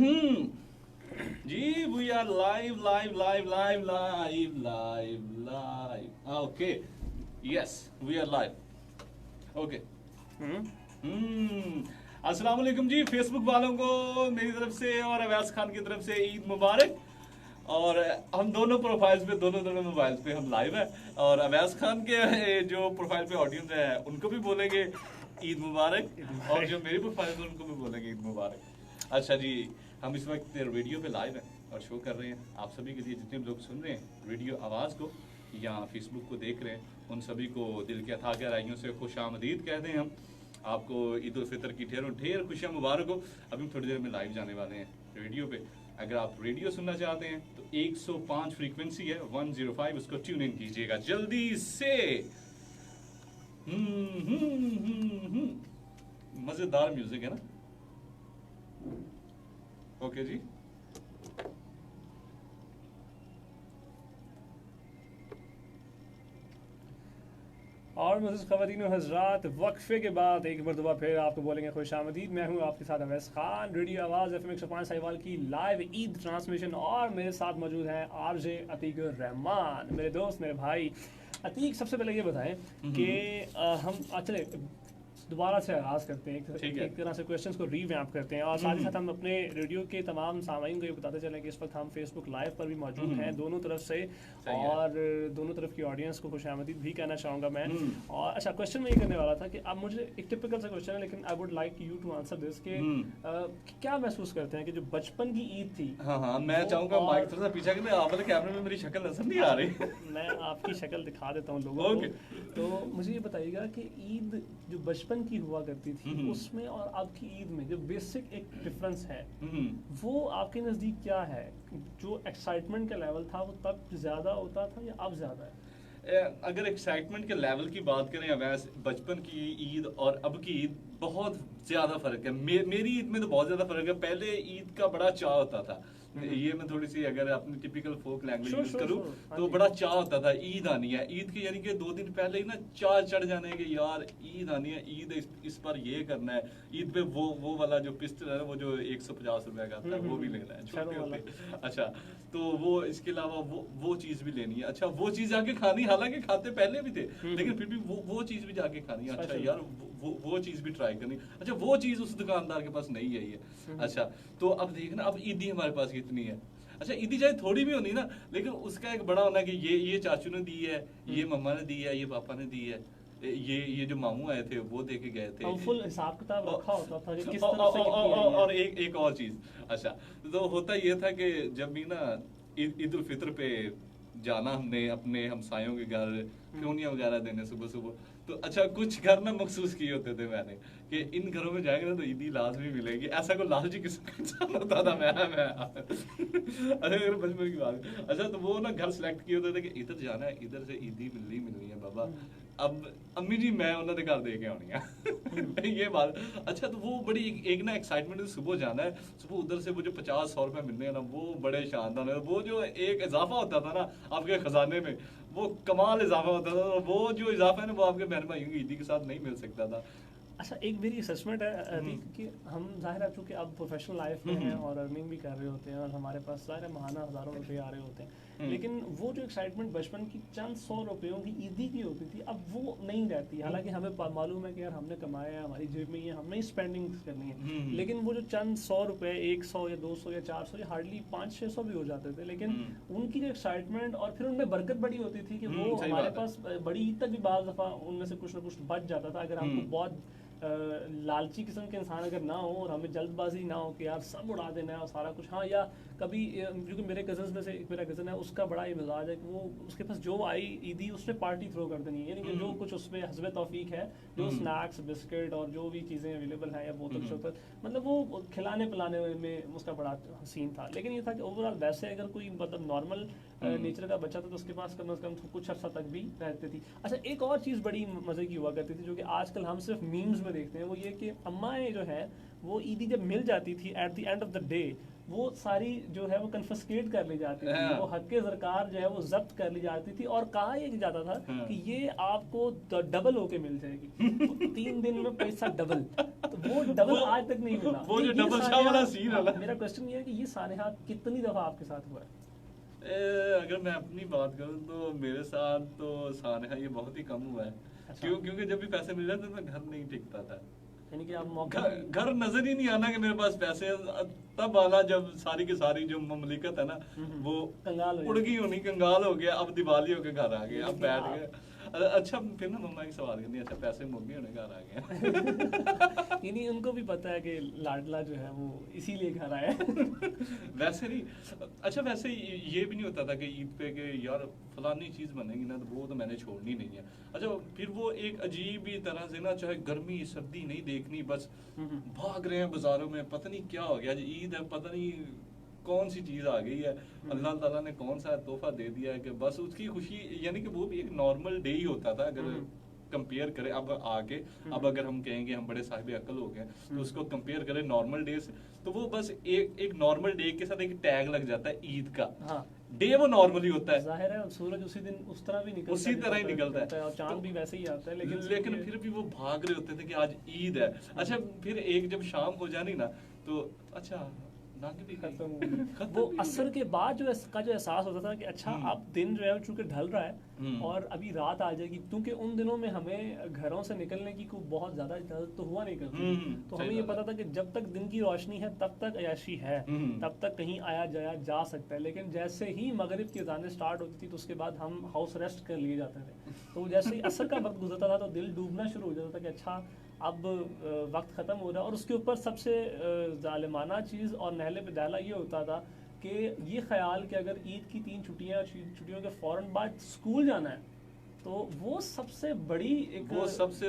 Ji we are live live live live live live live okay yes we are live okay अस्सलाम वालेकुम जी Facebook वालों को मेरी तरफ से और अवैस खान की तरफ से ईद मुबारक। और हम दोनों प्रोफाइल्स पे दोनों मोबाइल्स पे हम लाइव है और अवैस खान के जो प्रोफाइल पे ऑडियंस है उनको भी बोलेंगे ईद मुबारक और जो मेरी प्रोफाइल है उनको भी बोलेंगे ईद मुबारक। अच्छा जी, हम इस वक्त रेडियो पे लाइव हैं और शो कर रहे हैं आप सभी के लिए, जितने लोग सुन रहे हैं रेडियो आवाज़ को या फेसबुक को देख रहे हैं उन सभी को दिल के अथाह गहराइयों से खुश आमदीद कहते हैं हम। आपको ईद उल फितर की ढेर खुशियाँ मुबारक हो। अभी हम थोड़ी देर में लाइव जाने वाले हैं रेडियो पे। अगर आप रेडियो सुनना चाहते हैं तो 105 फ्रीक्वेंसी है 105, उसको ट्यून इन कीजिएगा जल्दी से। मजेदार म्यूजिक है ना। ओके जी, और मुझे ख़वातीन हज़रात वक्फे के बाद एक मरतबा फिर आपको बोलेंगे खुश आमदीद। मैं हूँ आपके साथ अवैस खान, रेडियो आवाज़ FM 105 साहिवाल की लाइव ईद ट्रांसमिशन। और मेरे साथ मौजूद हैं RJ अतीकुर रहमान, मेरे दोस्त मेरे भाई। अतीक, सबसे पहले ये बताएं कि हम चले दोबारा से आगाज़ करते हैं, एक तरह से क्वेश्चंस को रीवैम्प करते हैं और साथ ही साथ हम अपने रेडियो के तमाम सामाईन को ये बताते चलें कि इस वक्त हम फेसबुक लाइव पर भी मौजूद हैं दोनों तरफ से, और दोनों तरफ की ऑडियंस को खुश आमदीद भी कहना चाहूँगा मैं। और अच्छा, क्वेश्चन मैं ये करने वाला था कि अब मुझे एक टिपिकल सा क्वेश्चन है, लेकिन I would like you to answer this कि क्या महसूस करते हैं कि जो बचपन की ईद थी। हाँ, मैं चाहूँगा माइक थोड़ा सा पीछे करने, आप कैमरे में मेरी शक्ल नजर नहीं आ रही। मैं आपकी शक्ल दिखा देता हूँ लोगों को। तो मुझे ये बताइएगा कि ईद जो बचपन की हुआ करती थी उसमें और अब की ईद में जो बेसिक एक डिफरेंस है वो आपके नज़दीक क्या है? जो एक्साइटमेंट का लेवल था वो तब ज़्यादा होता था या अब ज़्यादा है? अगर एक्साइटमेंट के लेवल की बात करें अवैस, बचपन की ईद और अब की ईद बहुत ज़्यादा फ़र्क है। मेरी ईद में तो बहुत ज़्यादा फ़र्क है। पहले ईद का बड़ा चाव होता था, ये मैं थोड़ी सी अगर अपनी टिपिकल फोक लैंग्वेज यूज करूं तो बड़ा चाह होता था ईद आनी है। ईद के यानी कि 2 दिन पहले ही ना चाह चढ़ जाने के यार ईद आनी है, ईद इस पर ये करना है, ईद पे वो वाला जो पिस्टल है वो जो 150 रुपए का आता है वो भी लेना है छोटे होते। अच्छा, तो वो इसके अलावा वो चीज़ भी लेनी है। अच्छा, वो चीज़ जाके खानी, हालांकि खाते पहले भी थे लेकिन फिर भी वो चीज़ भी जाके खानी है। अच्छा यार वो चीज़ भी ट्राई करनी। अच्छा, वो चीज़ उस दुकानदार के पास नहीं है ये। अच्छा, तो अब देखना, अब ईदी हमारे पास कितनी है। अच्छा, ईदी चाहे थोड़ी भी होनी ना, लेकिन उसका एक बड़ा होना कि ये चाचू ने दी है, ये मम्मा ने दी है, ये पापा ने दी है, ये जो मामू आए थे वो दे के गए थे। फुल हिसाब किताब रखा होता था कि किस तरह से और एक और चीज। अच्छा, तो होता ये था कि जब भी ना ईद उल फितर पे जाना हमने अपने हमसायों के घर फ्योनियाँ वगैरह देने सुबह सुबह, तो अच्छा कुछ घर ना मखसूस किए होते थे मैंने कि इन घरों में जाएंगे ना तो ईदी लाजमी मिलेगी। ऐसा कोई लालची किस्म का इंसान होता था मैं अच्छा, मेरे बचपन की बात। अच्छा, तो वो ना घर सेलेक्ट किए होते थे कि इधर जाना है, इधर से ईदी मिलनी है बाबा। अब अम्मी जी मैं उन्होंने घर दे के आनी है ये बात। अच्छा, तो वो बड़ी एक ना एक्साइटमेंट, सुबह जाना है, सुबह उधर से वो जो 50-100 रुपए मिलने हैं ना वो बड़े शानदार है। वो जो एक इजाफा होता था ना आपके खजाने में, वो कमाल इजाफा होता था। वो जो इजाफा है ना वो आपके बहन भाइयों की ईदी के साथ नहीं मिल सकता था। अच्छा, एक मेरी असेसमेंट है कि हम ज़ाहिर है चूँकि अब प्रोफेशनल लाइफ में हैं और अर्निंग भी कर रहे होते हैं और हमारे पास ज़ाहिर है महाना हज़ारों रुपए आ रहे होते हैं, लेकिन वो जो एक्साइटमेंट बचपन की चंद 100 रुपयों की ईदी की होती थी अब वो नहीं रहती। हालांकि हमें मालूम है कि यार हमने कमाया है, हमारी जेब में ही है, हमने ही स्पेंडिंग करनी है, लेकिन वो जो चंद 100 रुपये, 100 या 200 या 400 या हार्डली 500-600 भी हो जाते थे, लेकिन उनकी जो एक्साइटमेंट और फिर उनमें बरकत बड़ी होती थी कि वो हमारे पास बड़ी ईद तक भी बाज़ दफ़ा उनमें से कुछ ना कुछ बच जाता था। अगर हमको बहुत लालची किस्म के इंसान अगर ना हो और हमें जल्दबाजी ना हो कि यार सब उड़ा देना है और सारा कुछ। हाँ, या कभी क्योंकि मेरे कज़न्स में से एक मेरा कज़न है, उसका बड़ा ही मिजाज है कि वो उसके पास जो आई ईदी उसने पार्टी थ्रो कर देनी है, यानी कि जो कुछ उसमें हस्बे तौफीक है, जो स्नैक्स बिस्किट और जो भी चीज़ें अवेलेबल हैं या बोतल शोतल, मतलब वो खिलाने पिलाने में उसका बड़ा हसीन था। लेकिन ये था कि ओवरऑल वैसे अगर कोई मतलब नॉर्मल नेचर का बच्चा था तो उसके पास कम से कम कुछ अर्सा तक भी रहती थी। अच्छा, एक और चीज़ बड़ी मज़े की हुआ करती थी जो कि आजकल हम सिर्फ मीम्स में देखते हैं, वो ये कि अम्माएँ जो है वो ईदी जब मिल जाती थी at the end of the day वो सारी जो है वो कन्फिस्केट कर ली जाती थी, वो हक्के ज़रकार जो है वो जब्त कर ली जाती थी और कहा यह जाता था कि ये आपको डबल होके मिल जाएगी, 3 दिन में पैसा डबल। तो वो डबल आज तक नहीं मिला। वो जो ये डबल शाह सानेहा- वाला सीन है ना। मेरा क्वेश्चन ये है कि ये सानेहा कितनी दफा आपके साथ हुआ है? अगर मैं अपनी बात करूं तो मेरे साथ तो सानेहा ये बहुत ही कम हुआ है। अच्छा। क्योंकि जब भी पैसे मिल जाते तो मैं घर नहीं टिकता था। यानी कि आप मौका घर नजर ही नहीं आना कि मेरे पास पैसे हैं। तब आना जब सारी की सारी जो ममलिकत है ना वो कंगाल हो उड़ गई होनी, कंगाल हो गया। अब दिवाली होके घर आ गए, अब लेकिन बैठ आप- गए। अच्छा फिर ना मम्मा की सवाल करनी, अच्छा पैसे मुक गए होने, घर आ गए। यानी उनको भी पता है कि लाडला जो है वो इसीलिए घर आया है। वैसे नहीं। अच्छा वैसे ये भी नहीं होता था कि ईद पे कि यार फलानी चीज बनेगी ना तो वो तो मैंने छोड़नी नहीं है। अच्छा फिर वो एक अजीब ही तरह से ना, चाहे गर्मी सर्दी नहीं देखनी, बस भाग रहे हैं बाजारों में, पता नहीं क्या हो गया। आज ईद है, पता नहीं कौन सी चीज आ गई है, अल्लाह ताला ने कौन सा तोहफा दे दिया है कि बस उसकी खुशी। यानी कि वो भी एक नॉर्मल डे ही होता था अगर कंपेयर करें अब आके। अब अगर हम कहेंगे हम बड़े साहिब अक्ल हो गए तो उसको कंपेयर करें नॉर्मल डे से, तो वो बस एक नॉर्मल डे के साथ एक टैग लग जाता है ईद का। हाँ। डे वो नॉर्मली होता है, जाहिर है सूरज उसी दिन उस तरह भी निकलता उसी है, तरह ही जैसा निकलता है। और चांद भी वैसे ही आता है। लेकिन फिर भी वो भाग रहे होते थे कि आज ईद है। अच्छा फिर एक जब शाम हो जानी ना तो अच्छा नाक भी खत्म हो खत्म गया। वो भी हो असर गया। के बाद जो इसका जो एहसास होता था कि अच्छा अब दिन जो है वो चूंकि ढल रहा है और अभी रात आ जाएगी, क्योंकि उन दिनों में हमें घरों से निकलने की कोई बहुत ज्यादा इजाजत तो हुआ नहीं करती थी। तो सही हमें ये बात पता था कि जब तक दिन की रोशनी है तब तक अयाशी है, तब तक कहीं आया जाया जा सकता है। लेकिन जैसे ही मगरिब की अज़ानें स्टार्ट होती थी तो उसके बाद हम हाउस रेस्ट कर लिए जाते थे। तो जैसे ही असर का वक्त गुजरता था तो दिल डूबना शुरू हो जाता था कि अच्छा अब वक्त ख़त्म हो रहा है। और उसके ऊपर सबसे जालिमाना चीज़ और नहले पे डाला ये होता था कि ये ख्याल कि अगर ईद की 3 छुट्टियाँ, छुट्टियों के फ़ौरन बाद स्कूल जाना है तो वो सबसे बड़ी एक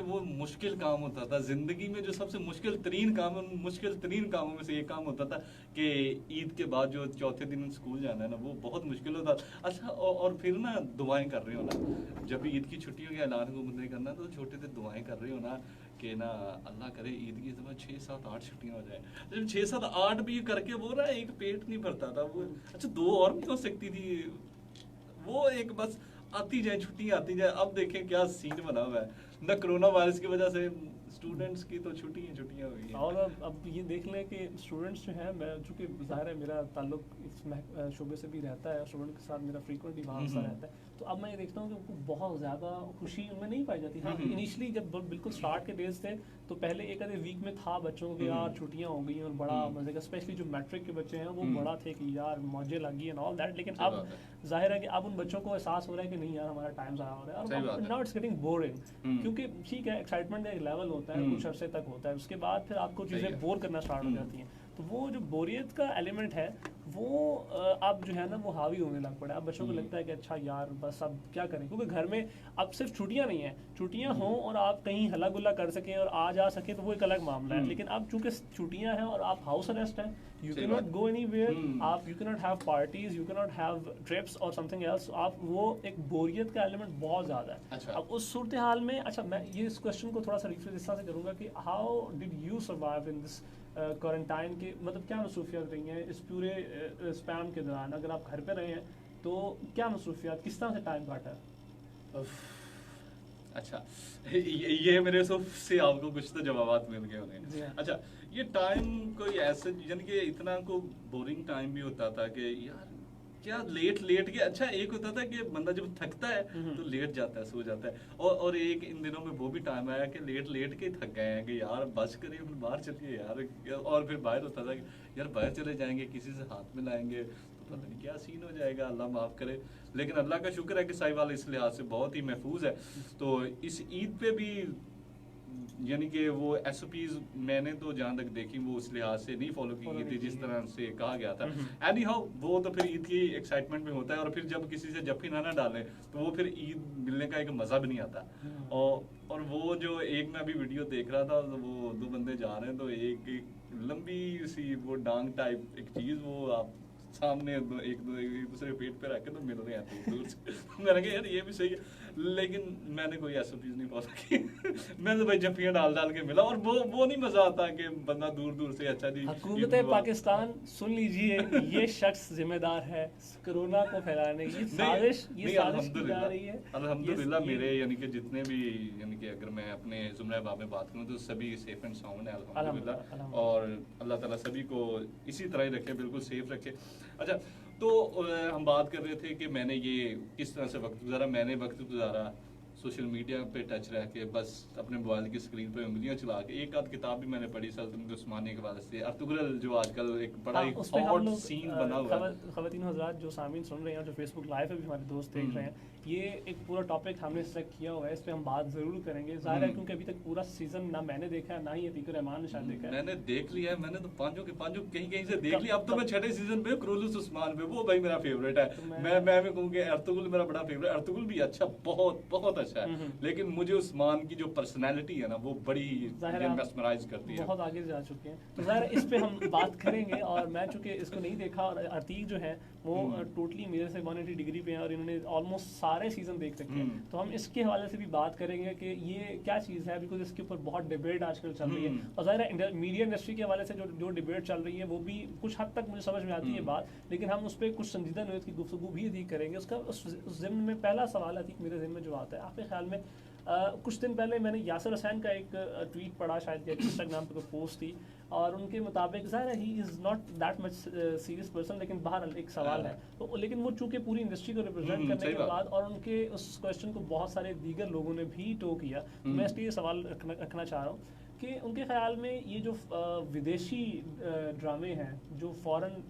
वो मुश्किल काम होता था जिंदगी में। जो सबसे मुश्किल तरीन काम है, उन मुश्किल तरीन कामों में से एक काम होता था कि ईद के बाद जो चौथे दिन स्कूल जाना है ना, वो बहुत मुश्किल होता। अच्छा और फिर ना दुआएं कर रहे हो ना, जब भी ईद की छुट्टियों के ऐलान को बंदे करना तो छोटे से दुआएं कर रहे हो ना कि ना अल्लाह करे ईद की तो 6, 7, 8 छुट्टियां हो जाए। जब 6, 7, 8 भी करके वो ना एक पेट नहीं भरता था वो। अच्छा 2 और भी हो सकती थी वो, एक बस आती जाए छुट्टियां आती जाए। अब देखें क्या सीन बना हुआ है ना, कोरोना वायरस की वजह से स्टूडेंट्स की तो छुट्टियां हुई हैं। और अब ये देख लें कि स्टूडेंट्स जो हैं, मैं चूँकि ज़ाहिर है मेरा ताल्लुक इस शोबे से भी रहता है, स्टूडेंट के साथ मेरा फ्रीक्वेंटली वहाँ सा रहता है, तो अब मैं ये देखता हूँ कि उनको बहुत ज़्यादा खुशी उनमें नहीं पाई जाती। हाँ इनिशियली जब बिल्कुल स्टार्ट के डेज थे तो पहले एक आधे वीक में था बच्चों को कि यार छुट्टियाँ हो गई हैं और बड़ा मजे का, स्पेशली जो मैट्रिक के बच्चे हैं वो बड़ा थे कि यार मौजें लगी एंड ऑल दैट। लेकिन अब जाहिर है कि अब उन बच्चों को एहसास हो रहा है कि नहीं यार हमारा टाइम ज़ाया हो रहा है। और नाउ इट्स गेटिंग बोरिंग, क्योंकि ठीक है एक्साइटमेंट का एक लेवल होता है, कुछ अरसे तक होता है, उसके बाद फिर आपको चीज़ें बोर करना स्टार्ट हो जाती हैं। तो वो जो बोरियत का एलिमेंट है वो अब जो है ना वो हावी होने लग पड़ा है। अब बच्चों को लगता है कि अच्छा यार बस अब क्या करें, क्योंकि घर में अब सिर्फ छुट्टियां नहीं है, छुट्टियां हों और आप कहीं हल्ला गुल्ला कर सकें और आ जा सकें तो वो एक अलग मामला है। लेकिन अब चूंकि छुट्टियां हैं और आप हाउस अरेस्ट हैं, you can not go anywhere, आप you can not have parties, you can not have trips और समथिंग एल्स। आप वो एक बोरियत का एलिमेंट बहुत ज़्यादा है। अच्छा। अब उस सूरत हाल में अच्छा मैं ये इस क्वेश्चन को थोड़ा सा रिफ्रेश इस तरह से करूँगा कि how did you survive in this quarantine के, मतलब क्या मसरूफियात रही हैं इस पूरे स्पैम के दौरान? अगर आप घर पे रहे हैं तो क्या मसरूफियात, किस तरह से टाइम काटा है? अच्छा ये मेरे से आपको कुछ तो जवाब मिल गए होंगे। अच्छा ये टाइम कोई ऐसे यानी कि इतना को बोरिंग टाइम भी होता था कि यार क्या लेट के। अच्छा एक होता था कि बंदा जब थकता है तो लेट जाता है, सो जाता है। और एक इन दिनों में वो भी टाइम आया कि लेट के थक गए हैं कि यार बस करिए फिर बाहर चलिए यार। और फिर बाहर होता था कि यार बाहर चले जाएंगे, किसी से हाथ में लाएंगे तो पता नहीं क्या सीन हो जाएगा, अल्लाह माफ़ करे। लेकिन अल्लाह का शुक्र है कि साहिवाल इस लिहाज से बहुत ही महफूज है। तो इस ईद पे भी यानी कि वो SOPs मैंने तो जहाँ तक देखी वो उस लिहाज से नहीं फॉलो की गई थी जिस तरह से कहा गया था। एनी हाउ वो तो फिर ईद की एक्साइटमेंट में होता है, और फिर जब किसी से जफ्फी ना डालें तो वो फिर ईद मिलने का एक मज़ा भी नहीं आता। और वो जो एक मैं अभी वीडियो देख रहा था तो वो 2 बंदे जा रहे हैं तो एक लंबी सी वो डांग टाइप एक चीज़ वो आप सामने एक दूसरे पेट पे रख के तो मिल रहे हैं दूर से। मैंने कहा यार ये भी सही है। लेकिन मैंने कोई SOPs नहीं फॉलो की मैं तो भाई जफियां डाल डाल के मिला, और वो नहीं मजा आता कि बंदा दूर दूर से अच्छा जी हुकूमत पाकिस्तान सुन लीजिए, ये शख्स जिम्मेदार है कोरोना को फैलाने की। साजिश की जा रही है अल्हम्दुलिल्लाह। मेरे यानी कि जितने भी यानी कि अगर मैं अपने ज़ुमरा बाब में बात करूं तो सभी सेफ एंड साउंड है अल्हम्दुलिल्लाह, और अल्लाह ताला सभी को इसी तरह ही रखे, बिल्कुल सेफ रखे। अच्छा, तो हम बात कर रहे थे कि मैंने ये किस तरह से वक्त गुजारा। मैंने वक्त गुजारा सोशल मीडिया पे टच रह के, बस अपने मोबाइल की स्क्रीन पे उंगलियां चला के। एक आध किताब भी मैंने पढ़ी सल्तनत उस्मानिया के हवाले से, अर्तुगरुल जो आजकल एक बड़ा ही हॉट सीन बना हुआ है। ख़वातीन हज़रात जो सामीन सुन रहे हैं और जो फेसबुक लाइव पे भी हमारे दोस्त देख रहे हैं, ये एक पूरा टॉपिक हमने सेलेक्ट किया हुआ है, इस पे हम बात जरूर करेंगे। ज़ाहिर है क्योंकि अभी तक पूरा सीजन ना मैंने देखा है ना ही अतीक रहमान ने शायद देखा है। मैंने देख लिया है, मैंने तो पांचों के पांचों कहीं कहीं से देख लिया। अब तो मैं छठे सीजन पे क्रोलुस उस्मान पे, वो भाई मेरा फेवरेट है। मैं भी कहूँगी अर्तुगरुल मेरा बड़ा फेवरेट। अर्तुगरुल भी अच्छा, बहुत बहुत अच्छा है, लेकिन मुझे उस्मान की जो पर्सनैलिटी है ना वो बड़ी मेस्मराइज करती है। बहुत आगे जा चुके हैं, तो ज़ाहिर इस पे हम बात करेंगे। और मैं चूंकि इसको नहीं देखा, और अतीक जो है वो टोटली मेरे से 180 डिग्री पे हैं और इन्होंने ऑलमोस्ट सारे सीजन देख रखे हैं, तो हम इसके हवाले से भी बात करेंगे कि ये क्या चीज़ है, बिकॉज इसके ऊपर बहुत डिबेट आजकल चल रही है। और ज़ाहिर है मीडिया इंडस्ट्री के हवाले से जो डिबेट चल रही है वो भी कुछ हद तक मुझे समझ में आती है बात, लेकिन हम उस पर कुछ संजीदा नोयत की गुफ्तगू भी अतीक करेंगे। उसका उस ज़िम्न में पहला सवाल अतीक मेरे ज़िम्न में जो आता है, आपके ख्याल में कुछ दिन पहले मैंने यासिर हुसैन का एक ट्वीट पढ़ा, शायद इंस्टाग्राम पे कोई पोस्ट थी, और उनके मुताबिक ज़ाहिर है he is not that much serious person, लेकिन बहरहाल एक सवाल है तो, लेकिन वो चूंकि पूरी इंडस्ट्री को रिप्रेजेंट करने के बाद और उनके उस क्वेश्चन को बहुत सारे दीगर लोगों ने भी टो किया, तो मैं इसलिए सवाल रखना चाह रहा हूँ कि उनके ख्याल में ये जो विदेशी ड्रामे हैं जो फॉरेन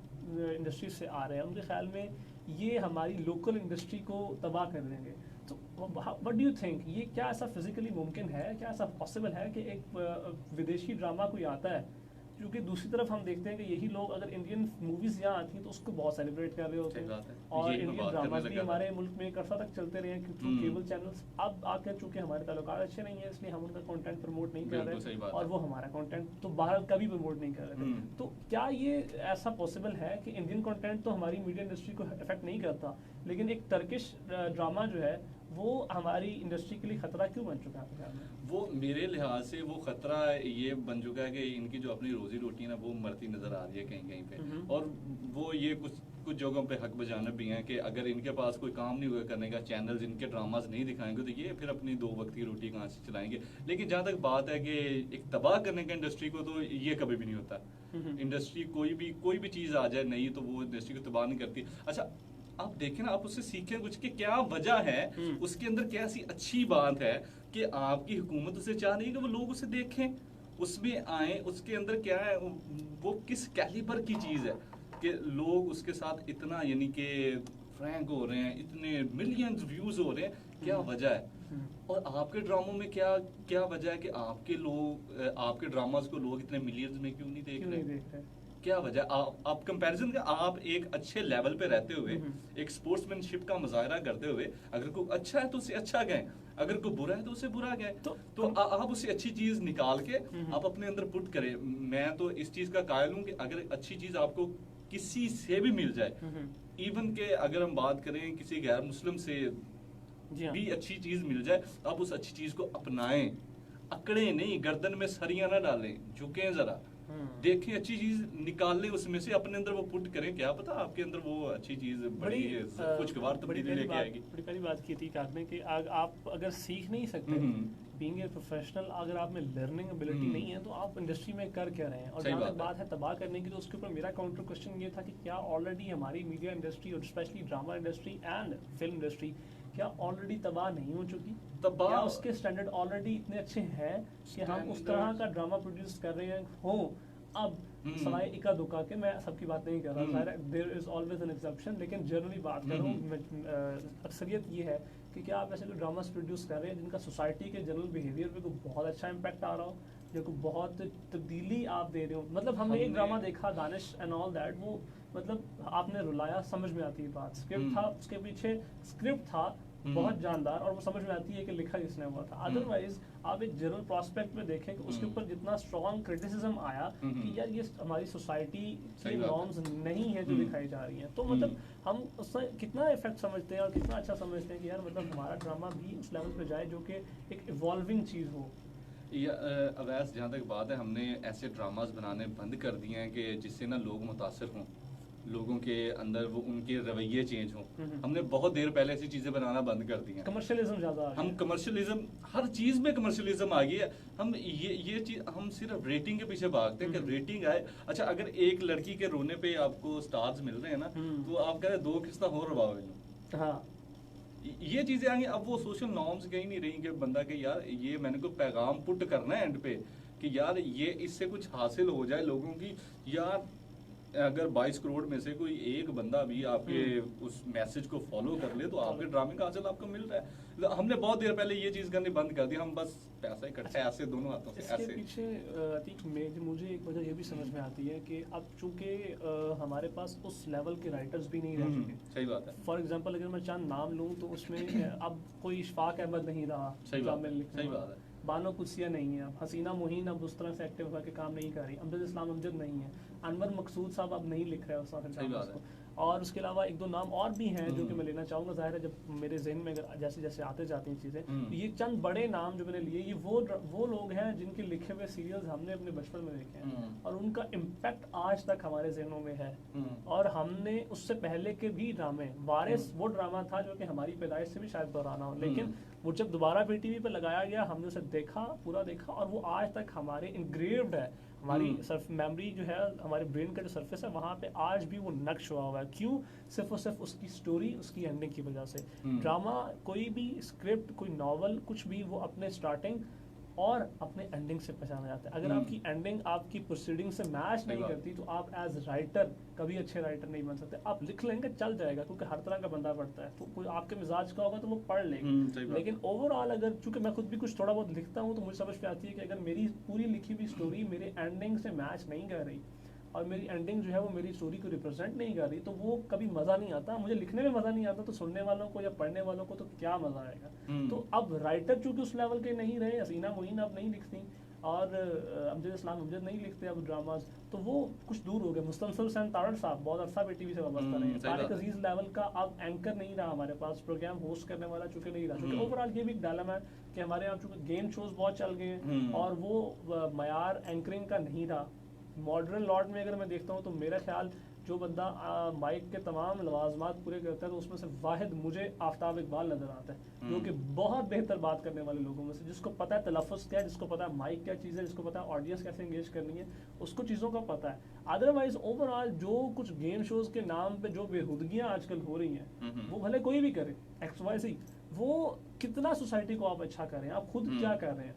इंडस्ट्री से आ रहे हैं, उनके ख्याल में ये हमारी लोकल इंडस्ट्री को तबाह कर देंगे। तो व्हाट डू यू थिंक, ये क्या ऐसा फिजिकली मुमकिन है, क्या ऐसा पॉसिबल है कि एक विदेशी ड्रामा कोई आता है, क्योंकि दूसरी तरफ हम देखते हैं कि यही लोग अगर इंडियन मूवीज यहाँ आती हैं तो उसको बहुत सेलिब्रेट कर रहे होते हैं, और इंडियन ड्रामास भी हमारे मुल्क में एक अरसा तक चलते रहे हैं थ्रू केबल चैनल्स। अब आकर चूंकि हमारे ताल्लुकात अच्छे नहीं है, इसलिए हम उनका कंटेंट प्रमोट नहीं कर रहे, और वो हमारा कंटेंट तो बाहर कभी प्रमोट नहीं कर रहे थे। तो क्या ये ऐसा पॉसिबल है कि इंडियन कंटेंट तो हमारी मीडिया इंडस्ट्री को इफेक्ट नहीं करता, लेकिन एक टर्किश ड्रामा जो है वो हमारी इंडस्ट्री के लिए खतरा क्यों बन चुका है? वो मेरे लिहाज से वो खतरा ये बन चुका है कि इनकी जो अपनी रोजी रोटी है ना वो मरती नजर आ रही है कहीं कहीं पे, और वो ये कुछ जगहों पे हक बजानब भी हैं कि अगर इनके पास कोई काम नहीं हुआ करने का, चैनल्स इनके ड्रामाज नहीं दिखाएंगे तो ये फिर अपनी 2 वक्त की रोटी कहाँ से चलाएंगे। लेकिन जहाँ तक बात है कि एक तबाह करने का इंडस्ट्री को, तो ये कभी भी नहीं होता। इंडस्ट्री कोई भी चीज़ आ जाए नहीं तो वो इंडस्ट्री को तबाह नहीं करती। अच्छा, आप देखें ना, आप उससे सीखें कुछ कि क्या वजह है, उसके अंदर क्या ऐसी अच्छी बात है कि आपकी हुकूमत उसे चाह रही है कि वो लोग उसे देखें, उसमें आए, उसके अंदर क्या है, वो किस कैलिबर की चीज़ है कि लोग उसके साथ इतना यानी कि फ्रैंक हो रहे हैं, इतने मिलियंस व्यूज हो रहे हैं, क्या वजह है? और आपके ड्रामों में क्या वजह है कि आपके ड्रामास को लोग इतने मिलियंस में क्यों नहीं देख रहे? क्या वजह? आप कंपैरिजन का, आप एक अच्छे लेवल पे रहते हुए, एक स्पोर्ट्समैनशिप का मुजाहरा करते हुए, अगर कोई अच्छा है तो उसे अच्छा गए, अगर कोई बुरा है तो उसे बुरा गए, तो आप उसे अच्छी चीज निकाल के आप अपने अंदर पुट करें। मैं तो इस चीज का कायल हूँ कि अगर अच्छी चीज आपको किसी से भी मिल जाए, इवन के अगर हम बात करें किसी गैर मुस्लिम से भी अच्छी चीज मिल जाए, आप उस अच्छी चीज को अपनाएं, अकड़े नहीं, गर्दन में सरियां ना डालें, झुकें जरा, देखें अच्छी चीज निकाल लें उसमें से, अपने अंदर वो पुट करें, क्या पता आपके अंदर वो अच्छी चीज बड़ी खुशगवार तब्दीली लेके आएगी। बड़ी पहली बात की थी आपने कि आप अगर सीख नहीं सकते, बीइंग ए प्रोफेशनल, अगर आप में लर्निंग एबिलिटी नहीं है तो आप इंडस्ट्री में कर क्या रहे हैं? और जहाँ तक बात है तबाह करने की, तो उसके ऊपर मेरा काउंटर क्वेश्चन ये था कि क्या ऑलरेडी हमारी मीडिया इंडस्ट्री और specially drama industry and film industry क्या ऑलरेडी तबाह नहीं हो चुकी? क्या उसके स्टैंडर्ड ऑलरेडी इतने अच्छे हैं कि हम उस तरह का ड्रामा प्रोड्यूस कर रहे हैं? अब सवाए इक्का दुक्का के, मैं सबकी बात नहीं कर रहा, there is always an exception, लेकिन जनरली बात कर रहा हूँ, अक्सरियत ये है कि क्या आप ऐसे कोई ड्रामास प्रोड्यूस कर रहे हैं जिनका सोसाइटी के जनरल बिहेवियर पे कोई बहुत अच्छा इम्पैक्ट आ रहा हो, जो बहुत तब्दीली आप दे रहे हो? मतलब हमने एक ड्रामा देखा दानिश एंड ऑल दैट, वो मतलब आपने रुलाया, समझ में आती है बात, स्क्रिप्ट था, उसके पीछे स्क्रिप्ट था, बहुत जानदार, और वो समझ में आती है कि लिखा किसने हुआ था। अदरवाइज आप एक जनरल प्रोस्पेक्ट में देखें कि उसके ऊपर जितना स्ट्रॉन्ग क्रिटिसिज्म आया कि यार ये हमारी सोसाइटी की नॉर्म्स नहीं है जो दिखाई जा रही हैं, तो मतलब हम उससे कितना इफेक्ट समझते हैं और कितना अच्छा समझते हैं कि यार मतलब हमारा ड्रामा भी उस लेवल पे जाए जो कि एक इवॉल्विंग चीज़ हो। अवैस, जहाँ तक बात है, हमने ऐसे ड्रामास बनाने बंद कर दिए हैं कि जिससे ना लोग मुतासर हों, लोगों के अंदर वो उनके रवैये चेंज हों। हमने बहुत देर पहले ऐसी चीज़ें बनाना बंद कर दी हैं। कमर्शियलिज्म ज़्यादा, हम कमर्शियलिज्म, हर चीज़ में कमर्शियलिज्म आ गई है। हम ये चीज़ हम सिर्फ रेटिंग के पीछे भागते हैं कि रेटिंग आए। अच्छा, अगर एक लड़की के रोने पे आपको स्टार्स मिल रहे हैं ना, तो आप कह रहे हैं 2 किस्ता हो रवावे लो। हाँ, ये चीजें आ गई। अब वो सोशल नॉर्म्स कहीं नहीं रही कि बंदा के यार ये मैंने कोई पैगाम पुट करना है एंड पे कि यार ये इससे कुछ हासिल हो जाए लोगों की। यार अगर 22 करोड़ में से कोई एक बंदा भी आपके उस मैसेज को फॉलो कर ले तो आपके ड्रामे का हासिल आपको मिल रहा है। हमने बहुत देर पहले ये चीज करनी बंद कर दी। हम बस पैसा इकट्ठा ऐसे दोनों हाथों से इसके ऐसे। पीछे अतीक मुझे एक वजह ये भी समझ में आती है कि अब चूंकि हमारे पास उस लेवल के राइटर्स भी नहीं रह चुके। सही बात है। फॉर एग्जांपल अगर मैं चंद नाम लूं तो उसमें अब कोई इशफाक अहमद नहीं रहा, सही बात है। बानो कुसिया नहीं है, अब हसीना मोहीन अब उस तरह से एक्टिव होकर काम नहीं कर रही, अमजद इस्लाम अमजद नहीं है, अनवर मकसूद साहब अब नहीं लिख रहे उस तरह। और उसके अलावा 1-2 नाम और भी हैं जो कि मैं लेना चाहूँगा। ज़ाहिर है जब मेरे जहन में अगर जैसे जैसे आते जाती हैं चीज़ें, तो ये चंद बड़े नाम जो मैंने लिए, ये वो लोग हैं जिनके लिखे हुए सीरियल्स हमने अपने बचपन में देखे हैं और उनका इम्पैक्ट आज तक हमारे जहनों में है। और हमने उससे पहले के भी ड्रामे, वारिस वो ड्रामा था जो कि हमारी पैदाइश से भी शायद पुराना हो, लेकिन वो जब दोबारा फिर टीवी पे लगाया गया हमने उसे देखा, पूरा देखा, और वो आज तक हमारे इंग्रेव्ड है। हमारी मेमोरी जो है, हमारे ब्रेन का जो सरफेस है, वहाँ पे आज भी वो नक्श हुआ है। क्यों? सिर्फ और सिर्फ उसकी स्टोरी, उसकी एंडिंग की वजह से। ड्रामा, कोई भी स्क्रिप्ट, कोई नॉवल, कुछ भी, वो अपने स्टार्टिंग और अपने एंडिंग से पहचाना जाता है। अगर आपकी एंडिंग आपकी प्रोसीडिंग से मैच नहीं करती तो आप एज राइटर कभी अच्छे राइटर नहीं बन सकते। आप लिख लेंगे चल जाएगा, क्योंकि हर तरह का बंदा पढ़ता है, तो कोई आपके मिजाज का होगा तो वो पढ़ लेगा। लेकिन ओवरऑल अगर, चूंकि मैं खुद भी कुछ थोड़ा बहुत लिखता हूँ, तो मुझे समझ में आती है कि अगर मेरी पूरी लिखी हुई स्टोरी मेरे एंडिंग से मैच नहीं कर रही और मेरी एंडिंग जो है वो मेरी स्टोरी को रिप्रेजेंट नहीं कर रही, तो वो कभी मज़ा नहीं आता। मुझे लिखने में मज़ा नहीं आता, तो सुनने वालों को या पढ़ने वालों को तो क्या मज़ा आएगा। तो अब राइटर चूंकि उस लेवल के नहीं रहे, हसीना मोहीन अब नहीं लिखती और अमजद इस्लाम अमजद नहीं लिखते अब ड्रामाज, तो वो कुछ दूर हो गए। मुस्तनसर हुसैन तारड़ साहब बहुत अर्सा पे टीवी से वाबस्ता रहे। तारिक अजीज लेवल का अब एंकर नहीं रहा हमारे पास, प्रोग्राम होस्ट करने वाला चूंकि नहीं रहा। क्योंकि ओवरऑल ये भी एक डायलेमा है कि हमारे यहाँ चूंकि गेम शोज बहुत चल गए और वो मयार एंकरिंग का नहीं रहा। मॉडर्न लॉर्ड में अगर मैं देखता हूँ तो मेरा ख्याल जो बंदा माइक के तमाम लवाजमात पूरे करता है, तो उसमें से वाहिद मुझे आफ्ताब इकबाल नजर आता है, जो कि बहुत बेहतर बात करने वाले लोगों में से, जिसको पता है तलफ़ुज़ क्या है, जिसको पता है माइक क्या चीज़ है, जिसको पता है ऑडियंस कैसे एंगेज करनी है, उसको चीज़ों का पता है। अदरवाइज ओवरऑल जो कुछ गेम शोज के नाम पे जो बेहुदगियाँ आजकल हो रही हैं, वो भले कोई भी करे, XYZ, वो कितना सोसाइटी को आप अच्छा कर रहे हैं, आप खुद क्या कर रहे हैं।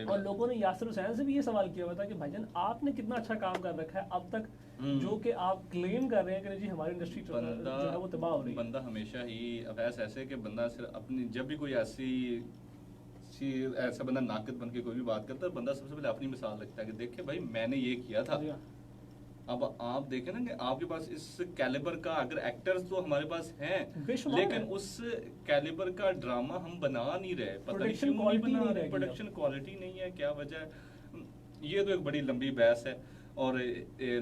और लोगों ने यासिर हुसैन से भी ये सवाल किया हुआ था कि भाईजान आपने कितना अच्छा काम कर रखा है अब तक, जो कि आप क्लेम कर रहे हैं कि जी हमारी इंडस्ट्री जो है वो तबाह हो रही है। बंदा हमेशा ही अवैस ऐसे कि बंदा सिर्फ अपनी, जब भी कोई ऐसा बंदा नाकद बन के कोई भी बात करता है, बंदा सबसे पहले अपनी मिसाल रखता है कि देखिए भाई मैंने ये किया था। अब आप देखें ना कि आपके पास इस कैलिबर का अगर एक्टर्स तो हमारे पास हैं, लेकिन उस कैलिबर का ड्रामा हम बना नहीं रहे। प्रोडक्शन क्वालिटी नहीं रही, प्रोडक्शन क्वालिटी नहीं है। क्या वजह है? ये तो एक बड़ी लंबी बहस है और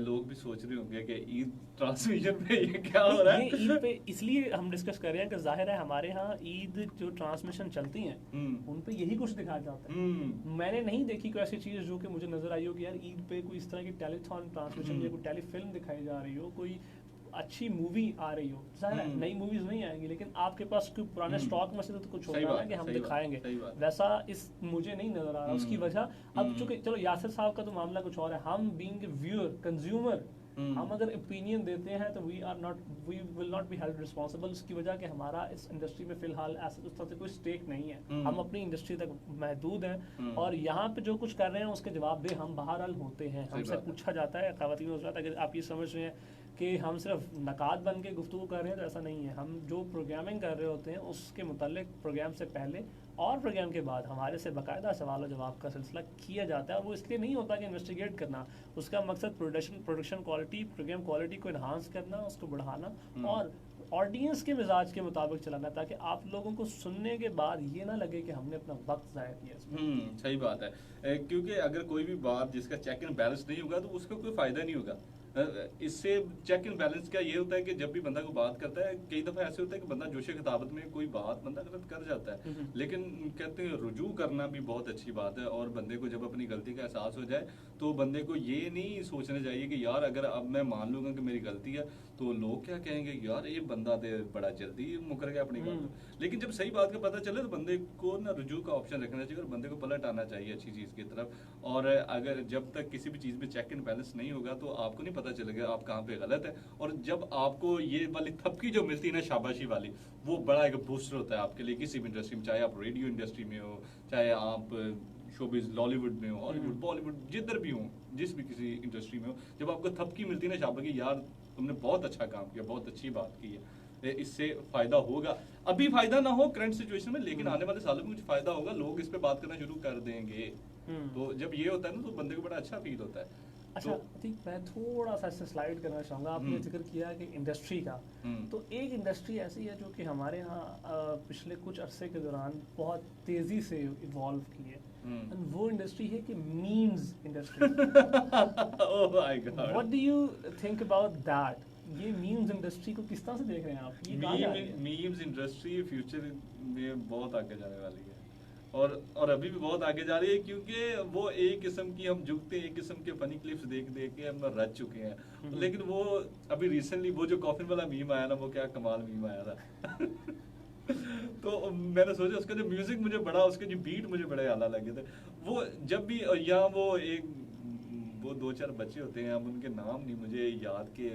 लोग भी सोच रहे होंगे कि ईद ट्रांसमिशन पे ये क्या हो रहा है। ये ईद पे इसलिए हम डिस्कस कर रहे हैं कि जाहिर है हमारे यहाँ ईद जो ट्रांसमिशन चलती हैं उन पे यही कुछ दिखाया जाता है। मैंने नहीं देखी कोई ऐसी चीज़ जो कि मुझे नजर आई हो कि यार ईद पे कोई इस तरह की टेलीथॉन ट्रांसमिशन या कोई टेलीफिल्म दिखाई जा रही हो, कोई अच्छी मूवी आ रही हो। जाहिर है नई मूवीज नहीं आएंगी, लेकिन आपके पास कोई पुराने स्टॉक में से तो कुछ होगा ना कि हम दिखाएंगे, वैसा इस मुझे नहीं नजर आ रहा। उसकी वजह अब चूंकि चलो यासिर साहब का तो मामला कुछ और है, हम बीइंग व्यूअर कंज्यूमर, हम अगर ओपिनियन देते हैं तो we will not be held responsible. उसकी वजह कि हमारा इस इंडस्ट्री में फिलहाल ऐसा उस तरह से कोई स्टेक नहीं है, हम अपनी इंडस्ट्री तक महदूद हैं और यहाँ पे जो कुछ कर रहे हैं उसके जवाबदेह हम बहरहाल होते हैं। हमसे पूछा जाता है, ख़वातीन हज़रात, अगर आप ये समझ रहे हैं कि हम सिर्फ नकाद बन के गुफ्तगू कर रहे हैं तो ऐसा नहीं है। हम जो प्रोग्रामिंग कर रहे होते हैं उसके मुतालिक प्रोग्राम से पहले और प्रोग्राम के बाद हमारे से बाकायदा सवाल और जवाब का सिलसिला किया जाता है। और वो इसलिए नहीं होता कि इन्वेस्टिगेट करना, उसका मकसद प्रोडक्शन क्वालिटी, प्रोग्राम क्वालिटी को इन्हांस करना, उसको बढ़ाना और ऑडियंस के मिजाज के मुताबिक चलाना है, ताकि आप लोगों को सुनने के बाद ये ना लगे कि हमने अपना वक्त ज़ाया किया इसमें। सही बात है। क्योंकि अगर कोई भी बात जिसका चेक एंड बैलेंस नहीं होगा तो उसका कोई फायदा नहीं होगा। इससे चेक एंड बैलेंस का ये होता है कि जब भी बंदा को बात करता है, कई दफा ऐसे होता है कि बंदा जोशे खिताबत में कोई बात बंदा गलत कर जाता है, लेकिन कहते हैं रुजू करना भी बहुत अच्छी बात है। और बंदे को जब अपनी गलती का एहसास हो जाए तो बंदे को ये नहीं सोचना चाहिए कि यार अगर अब मैं मान लूंगा कि मेरी गलती है तो लोग क्या कहेंगे, यार ये बंदा दे बड़ा जल्दी मुकर गया अपनी बात। लेकिन जब सही बात का पता चले तो बंदे को ना रुजू का ऑप्शन रखना चाहिए और बंदे को पलट आना चाहिए अच्छी चीज की तरफ। और अगर जब तक किसी भी चीज में चेक एंड बैलेंस नहीं होगा तो आपको नहीं पता चलेगा आप कहाँ पे गलत है। और जब आपको ये वाली थपकी जो मिलती है ना, शाबाशी वाली, वो बड़ा एक बूस्टर होता है आपके लिए किसी भी इंडस्ट्री में, चाहे आप रेडियो इंडस्ट्री में हो, चाहे आप शोबिज लॉलीवुड में हो, हॉलीवुड बॉलीवुड जिधर भी हो, जिस भी किसी इंडस्ट्री में हो, जब आपको थपकी मिलती है ना शाबाशी, यार तुमने बहुत अच्छा काम किया, बहुत अच्छी बात की है, इससे फायदा होगा। अभी फायदा ना हो करंट सिचुएशन में, लेकिन आने वाले सालों में कुछ फायदा होगा, लोग इस पे बात करना शुरू कर देंगे। तो जब ये होता है ना तो बंदे को बड़ा अच्छा फील होता है। अच्छा ठीक, मैं थोड़ा सा इससे स्लाइड करना चाहूँगा। आपने जिक्र किया कि इंडस्ट्री का, तो एक इंडस्ट्री ऐसी है जो कि हमारे यहाँ पिछले कुछ अरसे के दौरान बहुत तेज़ी से इवॉल्व की है, वो इंडस्ट्री है कि memes industry. Oh my God, what do you think about that? ये मीम्स इंडस्ट्री को किस तरह से देख रहे हैं आप? ये कहाँ जा रही है? मीम्स इंडस्ट्री फ्यूचर में बहुत आगे जाने वाली है, और अभी भी बहुत आगे जा रही है, क्योंकि वो एक किस्म की हम झुकते हैं, एक किस्म के फनी क्लिप्स देख देख के हम रच चुके हैं। लेकिन वो अभी रिसेंटली वो जो कॉफिन वाला मीम आया ना, वो क्या कमाल मीम आया था। तो मैंने सोचा उसका जो म्यूजिक मुझे बड़ा, उसके जो बीट मुझे बड़े आला लगे थे। वो जब भी यहाँ वो दो चार बच्चे होते हैं, अब उनके नाम नहीं मुझे याद के,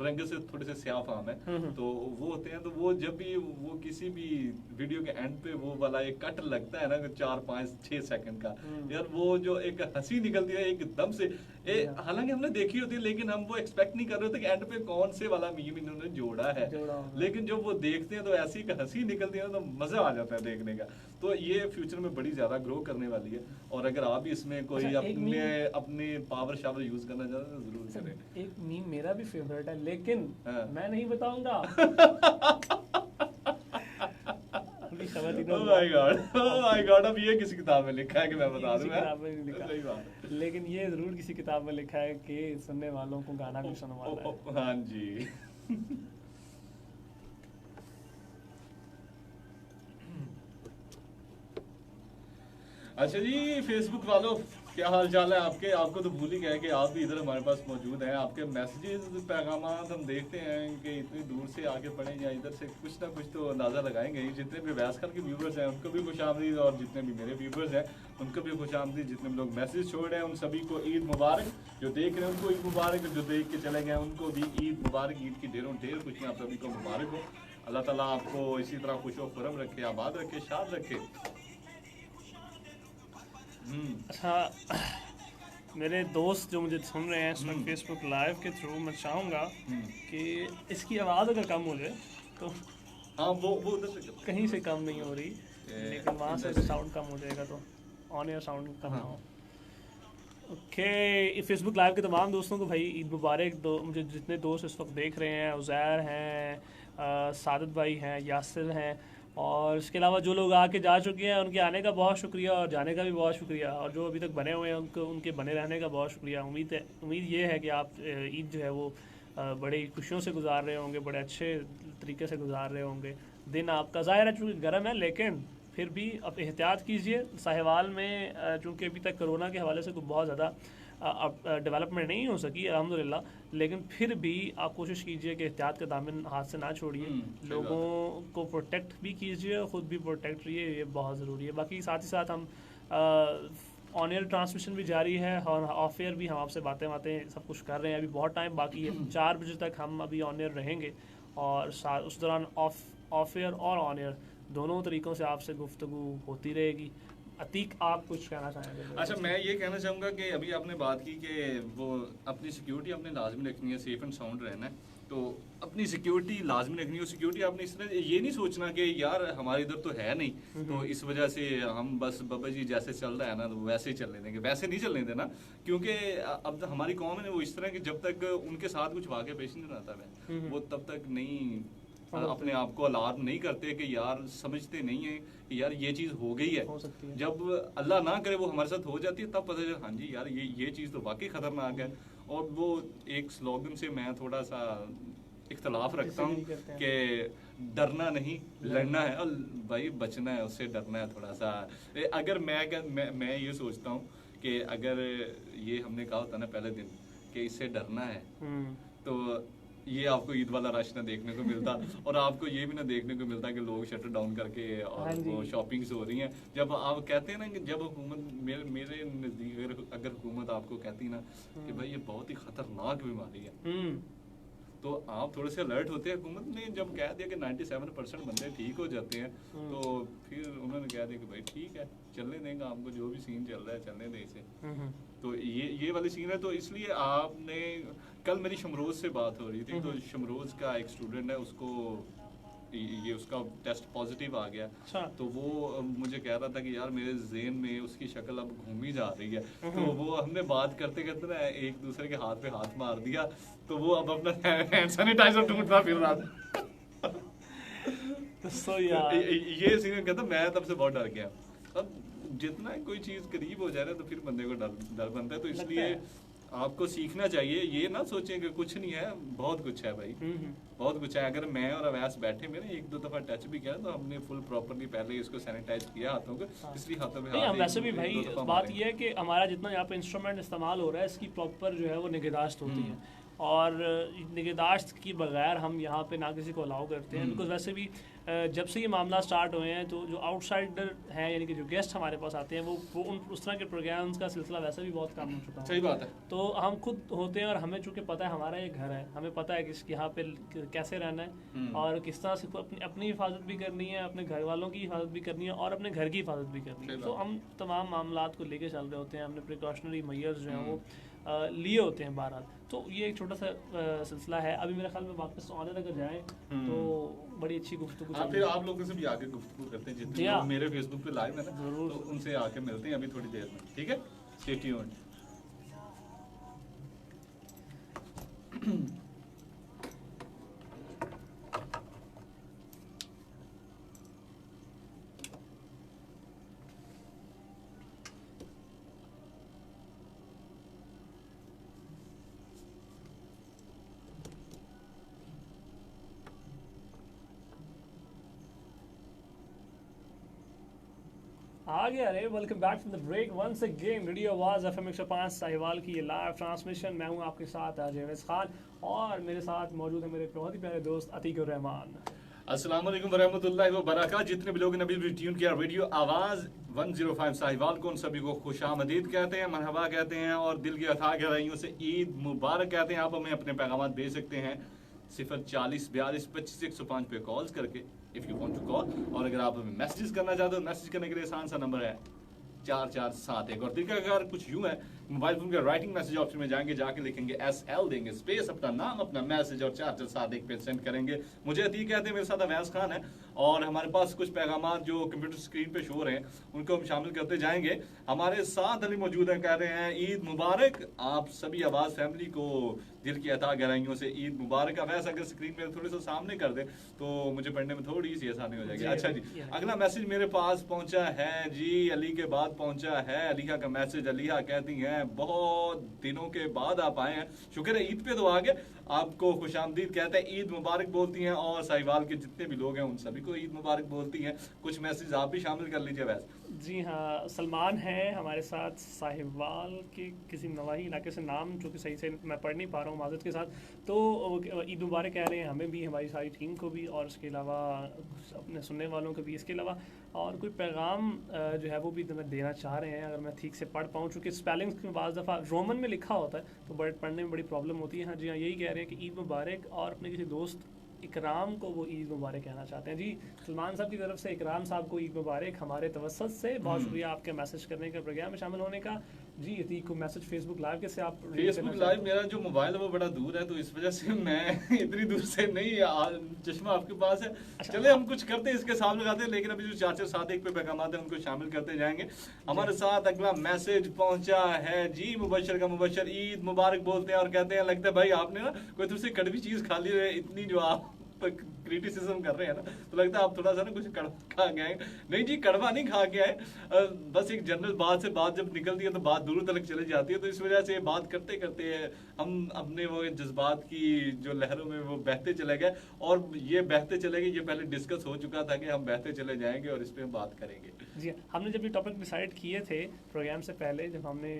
रंग से थोड़े से स्याह फाम है, तो वो होते हैं, तो वो जब भी वो किसी भी वीडियो के एंड पे वो वाला एक कट लगता है ना 4 5 6 सेकंड का, यार वो जो एक हंसी निकलती है एकदम से, हालांकि हमने देखी होती है लेकिन हम वो एक्सपेक्ट नहीं कर रहे होते कि एंड पे कौन से वाला मीम इन्होंने जोड़ा है, लेकिन जब वो देखते हैं तो ऐसी हंसी निकलती है तो मजा आ जाता है देखने का। तो ये फ्यूचर में बड़ी ज्यादा ग्रो करने वाली है, और अगर आप भी इसमें कोई अपने पावर शावर यूज करना चाहते हैं तो जरूर करें। एक मीम मेरा भी फेवरेट है, लेकिन मैं नहीं बताऊंगा। Oh my God, अब ये किसी किताब में लिखा है कि मैं बता दूं? किताब में नहीं लिखा, सही बात है। लेकिन ये जरूर किसी किताब में लिखा है कि सुनने वालों को गाना भी सुनवाना है। हाँ जी। अच्छा जी, फेसबुक वालों क्या हाल चाल है आपके? आपको तो भूल ही गए कि आप भी इधर हमारे पास मौजूद हैं। आपके मैसेजेस पैगामात हम देखते हैं कि इतनी दूर से आगे पढ़े या इधर से कुछ ना कुछ तो अंदाज़ा लगाएंगे ही। जितने भी वैसखान के व्यूवर्स हैं उनको भी खुशामदीद, और जितने भी मेरे व्यूवर्स हैं उनको भी खुशामदीद। जितने भी लोग मैसेज छोड़ रहे हैं उन सभी को ईद मुबारक, जो देख रहे हैं उनको ईद मुबारक, जो देख के चले गए उनको भी ईद मुबारक। ईद की ढेरों ढेर खुशियाँ आप सभी को मुबारक हो। अल्लाह ताला आपको इसी तरह खुश व खुरम रखे, आबाद रखे, शाद रखे। अच्छा, मेरे दोस्त जो मुझे सुन रहे हैं इस वक्त फेसबुक लाइव के थ्रू, मैं चाहूँगा कि इसकी आवाज़ अगर कम हो जाए तो, हाँ वो उधर से कहीं से कम नहीं हो रही, लेकिन वहाँ से साउंड कम हो जाएगा तो ऑन एयर साउंड कम ना हो। ओके, फेसबुक लाइव के तमाम दोस्तों को भाई ईद मुबारक। मुझे जितने दोस्त इस वक्त देख रहे हैं, उज़ैर हैं, सादत भाई हैं, यासिर हैं, और इसके अलावा जो लोग आके जा चुके हैं उनके आने का बहुत शुक्रिया और जाने का भी बहुत शुक्रिया, और जो अभी तक बने हुए हैं उनके बने रहने का बहुत शुक्रिया। उम्मीद ये है कि आप ईद जो है वो बड़ी खुशियों से गुजार रहे होंगे, बड़े अच्छे तरीके से गुजार रहे होंगे। दिन आपका ज़ाहिर है चूँकि गर्म है, लेकिन फिर भी अब एहतियात कीजिए। साहिवाल में चूँकि अभी तक कोरोना के हवाले से कोई बहुत ज़्यादा डेवलपमेंट नहीं हो सकी अल्हम्दुलिल्लाह, लेकिन फिर भी आप कोशिश कीजिए कि एहतियात का दामन हाथ से ना छोड़िए। लोगों को प्रोटेक्ट भी कीजिए, ख़ुद भी प्रोटेक्ट रहिए, ये बहुत ज़रूरी है। बाकी साथ ही साथ हम ऑन एयर ट्रांसमिशन भी जारी है और ऑफ एयर भी हम आपसे बातें सब कुछ कर रहे हैं। अभी बहुत टाइम बाकी है, 4 बजे तक हम अभी ऑन एयर रहेंगे, और उस दौरान ऑफ एयर और ऑन एयर दोनों तरीक़ों से आपसे गुफ्तगू होती रहेगी। अतीक आप कुछ कहना चाहेंगे? अच्छा, मैं ये कहना चाहूँगा कि अभी आपने बात की कि वो अपनी सिक्योरिटी अपने लाजमी रखनी है, सेफ एंड साउंड रहना है, तो अपनी सिक्योरिटी लाजमी रखनी है। सिक्योरिटी आपने इस तरह ये नहीं सोचना कि यार हमारे इधर तो है नहीं तो इस वजह से हम बस बाबा जी जैसे चल रहा है ना तो वैसे ही चलने देंगे, वैसे नहीं चलने देना। क्योंकि अब हमारी कौम है वो इस तरह की, जब तक उनके साथ कुछ वाक़या पेश नहीं आता है वो तब तक नहीं अपने आप को अलार्म नहीं करते कि यार समझते नहीं है कि यार ये चीज़ हो गई है। जब अल्लाह ना करे वो हमारे साथ हो जाती है तब पता चला हाँ जी यार ये चीज़ तो वाकई ख़तरनाक है। और वो एक स्लोगन से मैं थोड़ा सा इख्तलाफ रखता हूँ कि डरना नहीं लड़ना है, और भाई बचना है उससे, डरना है थोड़ा सा। अगर मैं ये सोचता हूँ कि अगर ये हमने कहा होता ना पहले दिन कि इससे डरना है तो ये आपको ईद वाला रश ना देखने को मिलता और आपको ये भी ना देखने को मिलता कि लोग शटर डाउन करके और वो शॉपिंग्स हो रही हैं। जब आप कहते हैं ना कि जब हुकूमत मेरे नज़दीक अगर हुकूमत आपको कहती ना कि भाई ये बहुत ही खतरनाक बीमारी है तो आप थोड़े से अलर्ट होते हैं। हुकूमत ने जब कह दिया कि 97% बंदे ठीक हो जाते हैं तो फिर उन्होंने कह दिया कि भाई ठीक है चलने देंगे आपको, जो भी सीन चल रहा है चलने दें इसे। तो ये वाली सीन है। तो इसलिए आपने कल मेरी शमरोज से बात हो रही थी तो शमरोज का एक स्टूडेंट है उसको ये उसका टेस्ट पॉजिटिव आ गया। तो वो मुझे कह रहा था कि यार मेरे ज़हन में उसकी शक्ल अब घूमी जा रही है। तो वो हमने बात करते करते ना एक दूसरे के हाथ पे हाथ मार दिया तो वो अब अपना हैंड सैनिटाइजर ढूंढता फिर रहा था। तो ये सीन कहता मैं तब से बहुत डर गया। अब जितना कोई चीज़ करीब हो जाए ना तो फिर बंदे को डर बनता है। तो इसलिए आपको सीखना चाहिए, ये ना सोचें कि कुछ नहीं है, बहुत कुछ है भाई, बहुत कुछ है। अगर मैं और अवैस बैठे मैंने एक दो दफा टच भी किया तो हमने फुल प्रॉपरली पहले इसको सैनिटाइज किया हाथों को, इसलिए हाथों में हाथ वैसे भी भाई बात ये है कि हमारा जितना यहाँ पे इंस्ट्रूमेंट इस्तेमाल हो रहा है इसकी प्रॉपर जो है वो निगहदाश्त होती है और निगहदाश्त की बगैर हम यहाँ पे ना किसी को अलाउ करते हैं। बिकॉज वैसे भी जब से ये मामला स्टार्ट हुए हैं तो जो आउटसाइडर हैं यानी कि जो गेस्ट हमारे पास आते हैं वो उस तरह के प्रोग्राम्स का सिलसिला वैसे भी बहुत कम हो चुका है। सही बात है। तो हम खुद होते हैं और हमें चूँकि पता है हमारा ये घर है, हमें पता है कि यहाँ पे कैसे रहना है और किस तरह से अपनी हिफाजत भी करनी है, अपने घर वालों की हिफाजत भी करनी है और अपने घर की हिफाजत भी करनी है। तो हम तमाम मामलात को लेके चल रहे होते हैं, हमने प्रिकॉशनरी मेजर्स जो हैं वो लिए होते हैं बहरहाल। तो ये एक छोटा सा सिलसिला है। अभी मेरे ख्याल में वापस ऑनर अगर जाए तो बड़ी अच्छी गुफ्तगू। फिर आप लोगों से भी आगे गुफ्तगू करते हैं जितने लोग मेरे फेसबुक पे लाइव है ना तो उनसे आके मिलते हैं अभी थोड़ी देर में, ठीक है? Stay tuned. आ गया रे। Welcome back from the break once again. Radio Awaz FM 105 Sahiwal की ये लाइव ट्रांसमिशन। मैं हूं आपके साथ अजयवेज खान और मेरे साथ मौजूद है मेरे बहुत ही प्यारे दोस्त अतीकुर रहमान। अस्सलाम वालेकुम वरहमतुल्लाहि व बरकातहू। जितने भी लोग ने अभी ट्यून किया रेडियो आवाज़ 105 साहिवाल को, उन सभी को खुशामदीद कहते हैं, मरहबा कहते हैं और दिल की अथाह गहराइयों से ईद मुबारक कहते हैं। आप हमें अपने पैगाम भेज सकते हैं 040 42 25 105 पे कॉल्स करके if you want to call. और अगर आप हमें मैसेजेस करना चाहते हो, मैसेज करने के लिए आसान सा नंबर है 4471। और तरीका कार कुछ यूँ है, मोबाइल फोन के राइटिंग मैसेज ऑप्शन में जाएंगे, जाके लिखेंगे SL, देंगे स्पेस, अपना नाम, अपना मैसेज और 4471 पे सेंड करेंगे। मुझे अतीक कहते हैं, मेरे साथ अवैस खान है और हमारे पास कुछ पैगाम जो कंप्यूटर स्क्रीन पे शो रहे हैं उनको हम शामिल करते जाएंगे। हमारे साथ अली मौजूद हैं, कह रहे हैं ईद मुबारक आप सभी आवाज़ फैमिली को, दिल की अता गहराइयों से ईद मुबारक। अवैस अगर स्क्रीन में थोड़े सा सामने कर दे तो मुझे पढ़ने में थोड़ी सी आसानी हो जाएगी। अच्छा जी, अगला मैसेज मेरे पास पहुंचा है जी, अली के बाद पहुंचा है अलीहा का मैसेज। अलीहा कहती हैं बहुत दिनों के बाद आप आए हैं, शुक्र है ईद पे तो आ गए, आपको खुशामदीद कहते हैं, ईद मुबारक बोलती हैं और साहिवाल के जितने भी लोग हैं उन सभी को ईद मुबारक बोलती हैं। कुछ मैसेज आप भी शामिल कर लीजिए। वैसे जी हाँ, सलमान है हमारे साथ साहिवाल के किसी नवाही इलाके से, नाम जो कि सही से मैं पढ़ नहीं पा रहा हूँ माजरत के साथ। तो ईद मुबारक कह रहे हैं हमें भी, हमारी सारी टीम को भी और इसके अलावा अपने सुनने वालों को भी। इसके अलावा और कोई पैगाम जो है वो भी देना चाह रहे हैं अगर मैं ठीक से पढ़ पाऊँ, चूँकि स्पेलिंग्स में बाज़ दफ़ा रोमन में लिखा होता है तो पढ़ने में बड़ी प्रॉब्लम होती है। हाँ जी हाँ, यही कह रहे हैं कि ईद मुबारक और अपने किसी दोस्त इकराम को वो ईद मुबारक कहना चाहते हैं। जी सलमान साहब की तरफ से इकराम साहब को ईद मुबारक हमारे तवस्सुत से। बहुत शुक्रिया आपके मैसेज करने का, प्रोग्राम में शामिल होने का। जी अतीक को मैसेज फेसबुक लाइव कैसे आप फेसबुक लाइव मेरा जो मोबाइल है वो बड़ा दूर है, तो इस वजह से मैं इतनी दूर से नहीं चश्मा आपके पास है। अच्छा, चले हम कुछ करते हैं, इसके साथ लगाते हैं, लेकिन अभी जो 447 पे पैगाम आते हैं उनको शामिल करते जाएंगे। हमारे साथ अगला मैसेज पहुंचा है जी मुबशर का। मुबशर ईद मुबारक बोलते हैं और कहते हैं लगता है भाई आपने ना कोई दूसरी कड़वी चीज खा ली है, इतनी जो आप क्रिटिसिज्म कर रहे हैं ना, तो लगता है आप थोड़ा सा ना कुछ कड़वा खा के आए। नहीं जी, कड़वा नहीं खा के आए, बस एक जनरल बात से बात जब निकलती है तो बात दूर तक चली जाती है, तो इस वजह से बात करते करते हम अपने वो जज्बात की जो लहरों में वो बहते चले गए। और ये बहते चले गए, ये पहले डिस्कस हो चुका था कि हम बहते चले जाएंगे और इस पर हम बात करेंगे। जी हमने जब ये टॉपिक डिसाइड किए थे प्रोग्राम से पहले, जब हमने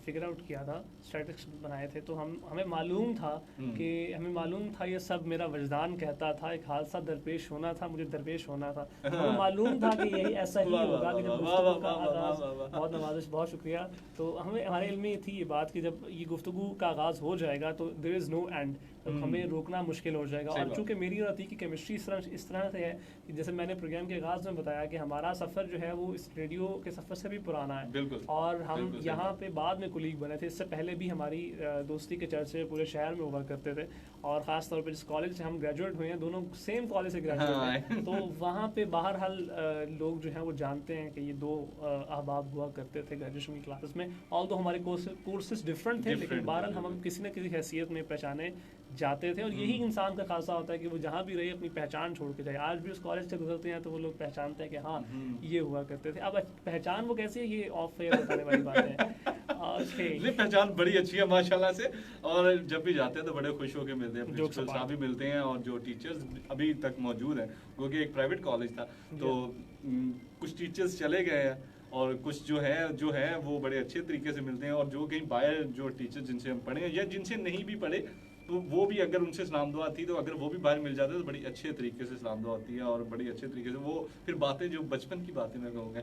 फिगर आउट किया था, स्ट्रेटेजिक्स बनाए थे, तो हमें मालूम था कि हमें मालूम था ये सब मेरा वजदान कहता था, एक हादसा दरपेश होना था, मुझे दरपेश होना था। हमें मालूम था कि यही ऐसा ही होगा कि जब गुफ्तगू का आगाज, बहुत नवाजिश, बहुत शुक्रिया। तो हमें हमारे इल्म में थी ये बात कि जब ये गुफ्तगू का आगाज हो जाएगा तो देयर इज़ नो एंड, हमें रोकना मुश्किल हो जाएगा। और चूंकि मेरी और अतीक की केमिस्ट्री इस तरह से है कि जैसे मैंने प्रोग्राम के आगाज में बताया कि हमारा सफ़र जो है वो इस रेडियो के सफ़र से भी पुराना है, और हम यहाँ पे बाद में कुलीग बने थे। इससे पहले भी हमारी दोस्ती के चर्चे पूरे शहर में हुआ करते थे, और ख़ास तौर पे जिस कॉलेज से हम ग्रेजुएट हुए हैं, दोनों सेम कॉलेज से ग्रेजुएट हैं, तो वहाँ पे बहरहाल लोग जो हैं वो जानते हैं कि ये दो अहबाब हुआ करते थे ग्रेजुएशन की क्लासेस में। ऑल्दो हमारे कोर्सेज डिफरेंट थे, लेकिन बहरहाल हम किसी न किसी हैसियत में पहचाने जाते थे। और यही इंसान का खासा होता है कि वो जहाँ भी रहे अपनी पहचान छोड़ के जाए। आज भी उस कॉलेज से गुजरते हैं तो वो लोग पहचानते हैं कि हाँ ये हुआ करते थे। अब पहचान वो कैसी है ये ऑफ एयर बताने वाली बात है। नहीं, पहचान बड़ी अच्छी है माशाल्लाह से, और जब भी जाते हैं तो बड़े खुश होकर मिलते हैं। प्रिंसिपल साहब भी मिलते हैं और जो टीचर्स अभी तक मौजूद हैं, क्योंकि एक प्राइवेट कॉलेज था तो कुछ टीचर्स चले गए हैं और कुछ जो है वो बड़े अच्छे तरीके से मिलते हैं। और जो कहीं बाहर जो टीचर जिनसे हम पढ़े या जिनसे नहीं भी पढ़े, तो वो भी अगर उनसे सलाम दुआ थी तो अगर वो भी बाहर मिल जाते तो बड़ी अच्छे तरीके से सलाम दुआ होती है, और बड़ी अच्छे तरीके से वो फिर बातें, जो बचपन की बातें मैं कहूँगा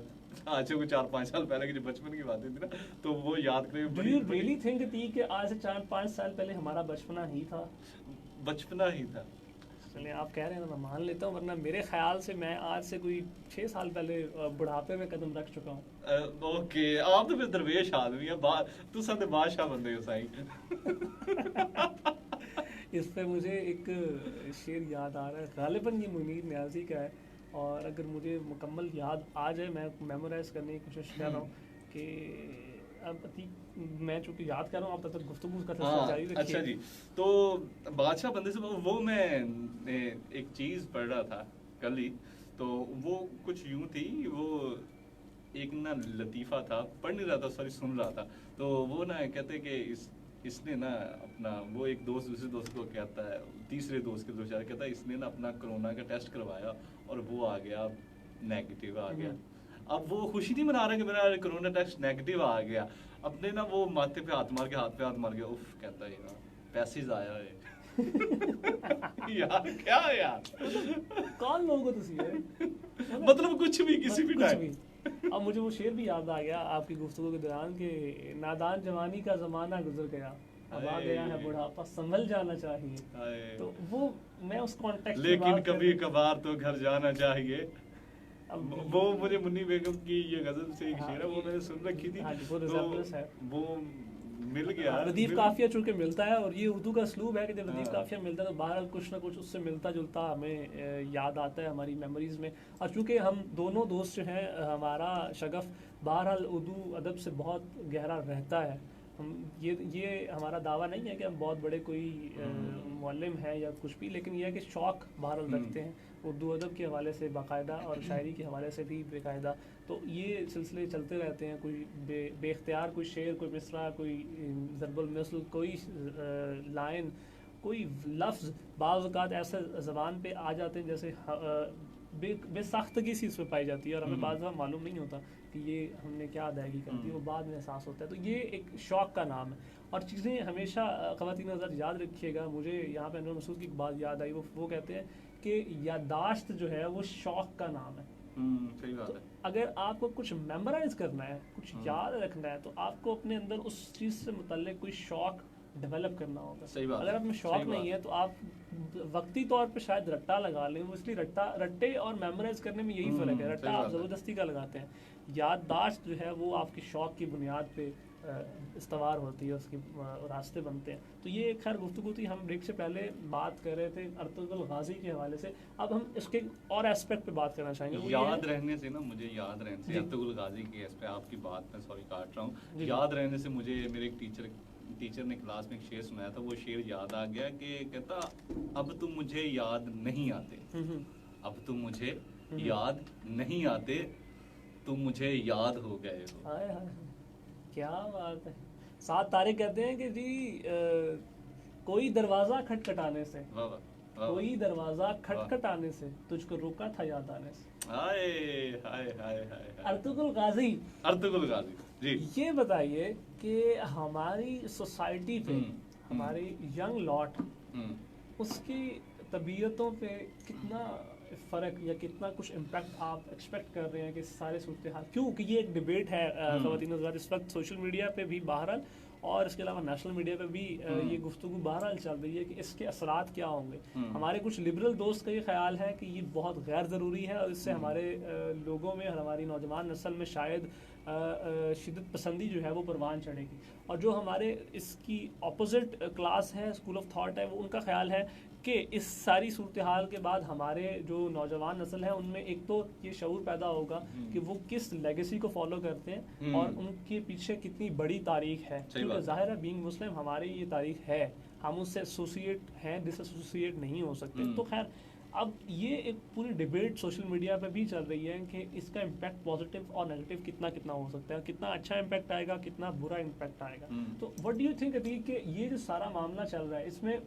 आज से 4-5 साल पहले की जो बचपन की बातें थी ना, तो वो याद करें। Do you really think कि आज से 4-5 साल पहले हमारा बचपना ही था? बचपना ही था। चलिए आप कह रहे हैं तो मैं मान लेता हूँ, वरना मेरे ख्याल से मैं आज से कोई 6 साल पहले बुढ़ापे में कदम रख चुका हूँ। ओके, आप तो फिर दरवेश आदमी है, तू साथ बादशाह बंदे हो साईं। इस पे मुझे एक शेर याद आ रहा है, गालिबन ये मुनीर न्याजी का है, और अगर मुझे मुकम्मल याद आ जाए, मैं मेमोराइज करने की कोशिश कर रहा हूँ कि अब मैं चूंकि याद कर रहा हूँ, आप तब तक गुफ्तगू का सिलसिला जारी रखिए। अच्छा जी, तो बादशाह बंदे से वो मैं एक चीज़ पढ़ रहा था कल ही, तो वो कुछ यूं थी, वो एक ना लतीफ़ा था, पढ़ नहीं रहा था, सॉरी सुन रहा था। तो वो ना कहते कि इसने ना अपना, वो एक दोस्त दूसरे दोस्त को कहता है, तीसरे दोस्त के दोस्त कहता है इसने ना अपना कोरोना का टेस्ट करवाया और वो आ गया नेगेटिव आ गया। अब वो खुशी नहीं मना रहा कि मेरा कोरोना टेस्ट नेगेटिव आ गया, अपने ना वो माथे पे हाथ मार के उफ कहता है ना पैसेज आया है। यार क्या है यार, कौन लोगों को तुसी मतलब कुछ भी किसी भी टाइम। अब मुझे वो शेर भी याद आ गया आपकी गुफ्तगू के दौरान कि नादान जवानी का जमाना गुजर गया, अब आ गया है बुढ़ापा, संभल जाना चाहिए। तो वो मैं उस कॉन्टेक्स्ट में लेकिन कभी कभार तो घर जाना चाहिए। वो मुझे मुन्नी बेगम की ये गजल से एक शेर है, वो मैंने सुन रखी थी, तो वो मिल गया। लतीफ काफिया चूंकि मिलता है, और ये उर्दू का असलूब है कि जब लतीफ काफिया मिलता है तो बहरहाल कुछ ना कुछ उससे मिलता जुलता हमें याद आता है हमारी मेमोरीज में। और चूंकि हम दोनों दोस्त जो हैं, हमारा शगफ बहरहाल उर्दू अदब से बहुत गहरा रहता है। हम ये हमारा दावा नहीं है कि हम बहुत बड़े कोई मुअल्लिम हैं या कुछ भी, लेकिन यह है कि शौक़ बहरहाल रखते हैं उर्दू अदब के हवाले से बाकायदा, और शायरी के हवाले से भी बाकायदा। तो ये सिलसिले चलते रहते हैं, कोई बेख्तियार कोई शेर, कोई मिसरा, कोई ज़रबुल मिसल, कोई लाइन, कोई लफ्ज़ बाज़ औक़ात ऐसे ज़बान पे आ जाते हैं जैसे बेसाख्तगी सी इसमें पाई जाती है, और हमें बाज़ मालूम नहीं होता कि ये हमने क्या अदायगी कर दी, वो बाद में एहसास होता है। तो ये एक शौक़ का नाम है। और चीज़ें हमेशा ख़वातीन हज़रात याद रखिएगा, मुझे यहाँ पे अनवर मसूद की एक बात याद आई, वो कहते हैं कि यादाश्त जो है वो शौक़ का नाम है। सही बात है। अगर आपको कुछ मेमोराइज करना है, कुछ याद रखना है, तो आपको अपने अंदर उस चीज़ से मुतल्लिक कोई शौक़ डेवलप करना होगा। सही बात। अगर आप में शौक़ नहीं है तो आप वक्ती तौर पे शायद रट्टा लगा लें, वो इसलिए रट्टे और मेमोराइज करने में यही फ़र्क है। रट्टा सही आप बात है। ज़बरदस्ती का लगाते हैं, याददाश्त जो है वो आपके शौक की बुनियाद पे इस्तवार होती है, उसके रास्ते बनते हैं। तो ये खैर गुफ्तगू थी, हम ब्रेक से पहले बात कर रहे थे अर्तुगरुल गाजी के हवाले से। अब हम इसके और एस्पेक्ट पे बात करना चाहेंगे, वो ये याद है- रहने से ना, मुझे याद रहने से जी। अर्तुगरुल गाजी की इस पे आपकी बात में सॉरी काट रहा जी। हूँ, याद रहने से मुझे मेरे एक टीचर ने क्लास में एक शेर सुनाया था। वो शेर याद आ गया कि कहता, अब तुम मुझे याद नहीं आते, हम्म, अब तुम मुझे याद नहीं आते, तुम मुझे याद हो गए हो। हाय हाय, क्या बात है। सात तारे कहते हैं कि जी कोई दरवाजा खटखटाने से, वाह वाह, वाह कोई दरवाजा खटखटाने से तुझको रोका था याद आने से। हाय हाय हाय हाय हाय। अर्तुगरुल गाजी, अर्तुगरुल गाजी जी। ये बताइए कि हमारी सोसाइटी पे, हमारी यंग लॉट, हम्म, उसकी तबीयतों पे कितना फ़र्क या कितना कुछ इम्पैक्ट आप एक्सपेक्ट कर रहे हैं कि सारे सूरत हाल, क्योंकि ये एक डिबेट है ख़वातीन हज़रात इस वक्त सोशल मीडिया पे भी बहरहाल, और इसके अलावा नेशनल मीडिया पे भी ये गुफ्तगू बहरहाल चल रही है कि इसके असरात क्या होंगे। हमारे कुछ लिबरल दोस्त का ये ख्याल है कि ये बहुत गैर ज़रूरी है और इससे हमारे लोगों में और हमारी नौजवान नस्ल में शायद शिद्दत पसंदी जो है वो परवान चढ़ेगी। और जो हमारे इसकी अपोजिट क्लास है, स्कूल ऑफ थॉट है, वो उनका ख्याल है कि इस सारी सूरत हाल के बाद हमारे जो नौजवान नस्ल है उनमें एक तो ये शऊर पैदा होगा कि वो किस लेगेसी को फॉलो करते हैं और उनके पीछे कितनी बड़ी तारीख है। क्योंकि ज़ाहिर है बीइंग मुस्लिम हमारी ये तारीख है, हम उससे एसोसिएट हैं, डिसएसोसिएट नहीं हो सकते। तो खैर अब ये एक पूरी डिबेट सोशल मीडिया पे भी चल रही है कि इसका इम्पैक्ट पॉजिटिव और नेगेटिव कितना कितना हो सकता है, कितना अच्छा इम्पैक्ट आएगा, कितना बुरा इम्पैक्ट आएगा। तो व्हाट डू यू थिंक अभी कि ये जो सारा मामला चल रहा है, इसमें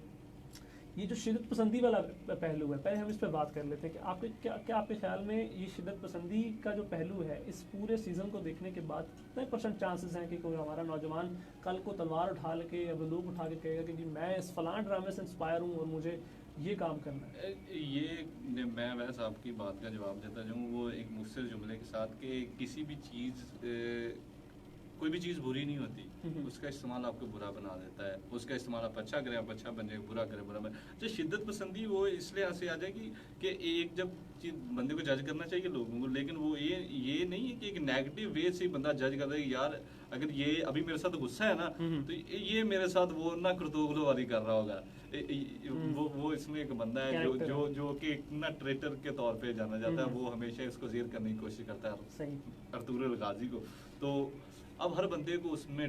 ये जो शिद्दत पसंदी वाला पहलू है, पहले हम इस पर बात कर लेते हैं कि आपके क्या आपके ख्याल में ये शिद्दत पसंदी का जो पहलू है, इस पूरे सीज़न को देखने के बाद कितने % चांसेस हैं कि कोई हमारा नौजवान कल को तलवार उठा के या बंदूक उठा के कहेगा कि जी मैं इस फलां ड्रामे से इंस्पायर हूँ और मुझे ये काम करना है। ये मैं वैसे आपकी बात का जवाब देता जाऊँ वो एक मुख्तर जुमले के साथ कि किसी भी चीज़ कोई भी चीज़ बुरी नहीं होती, उसका इस्तेमाल आपको बुरा बना देता है। उसका इस्तेमाल आप अच्छा करें आप अच्छा बने, बुरा करें बुरा बने। जो शिद्दत पसंदी वो इसलिए ऐसे आ जाएगी कि एक जब बंदे को जज करना चाहिए लोगों को, लेकिन वो ये नहीं है कि एक नेगेटिव वे से बंदा जज करता है कि यार अगर ये अभी मेरे साथ गुस्सा है ना तो ये मेरे साथ वो ना करतूगलो वाली कर रहा होगा। वो इसमें एक बंदा है जो कि ना ट्रेटर के तौर पे जाना जाता है, वो हमेशा इसको ज़ेर करने की कोशिश करता है अर्तुगरुल गाजी को। तो अब हर बंदे को उसमें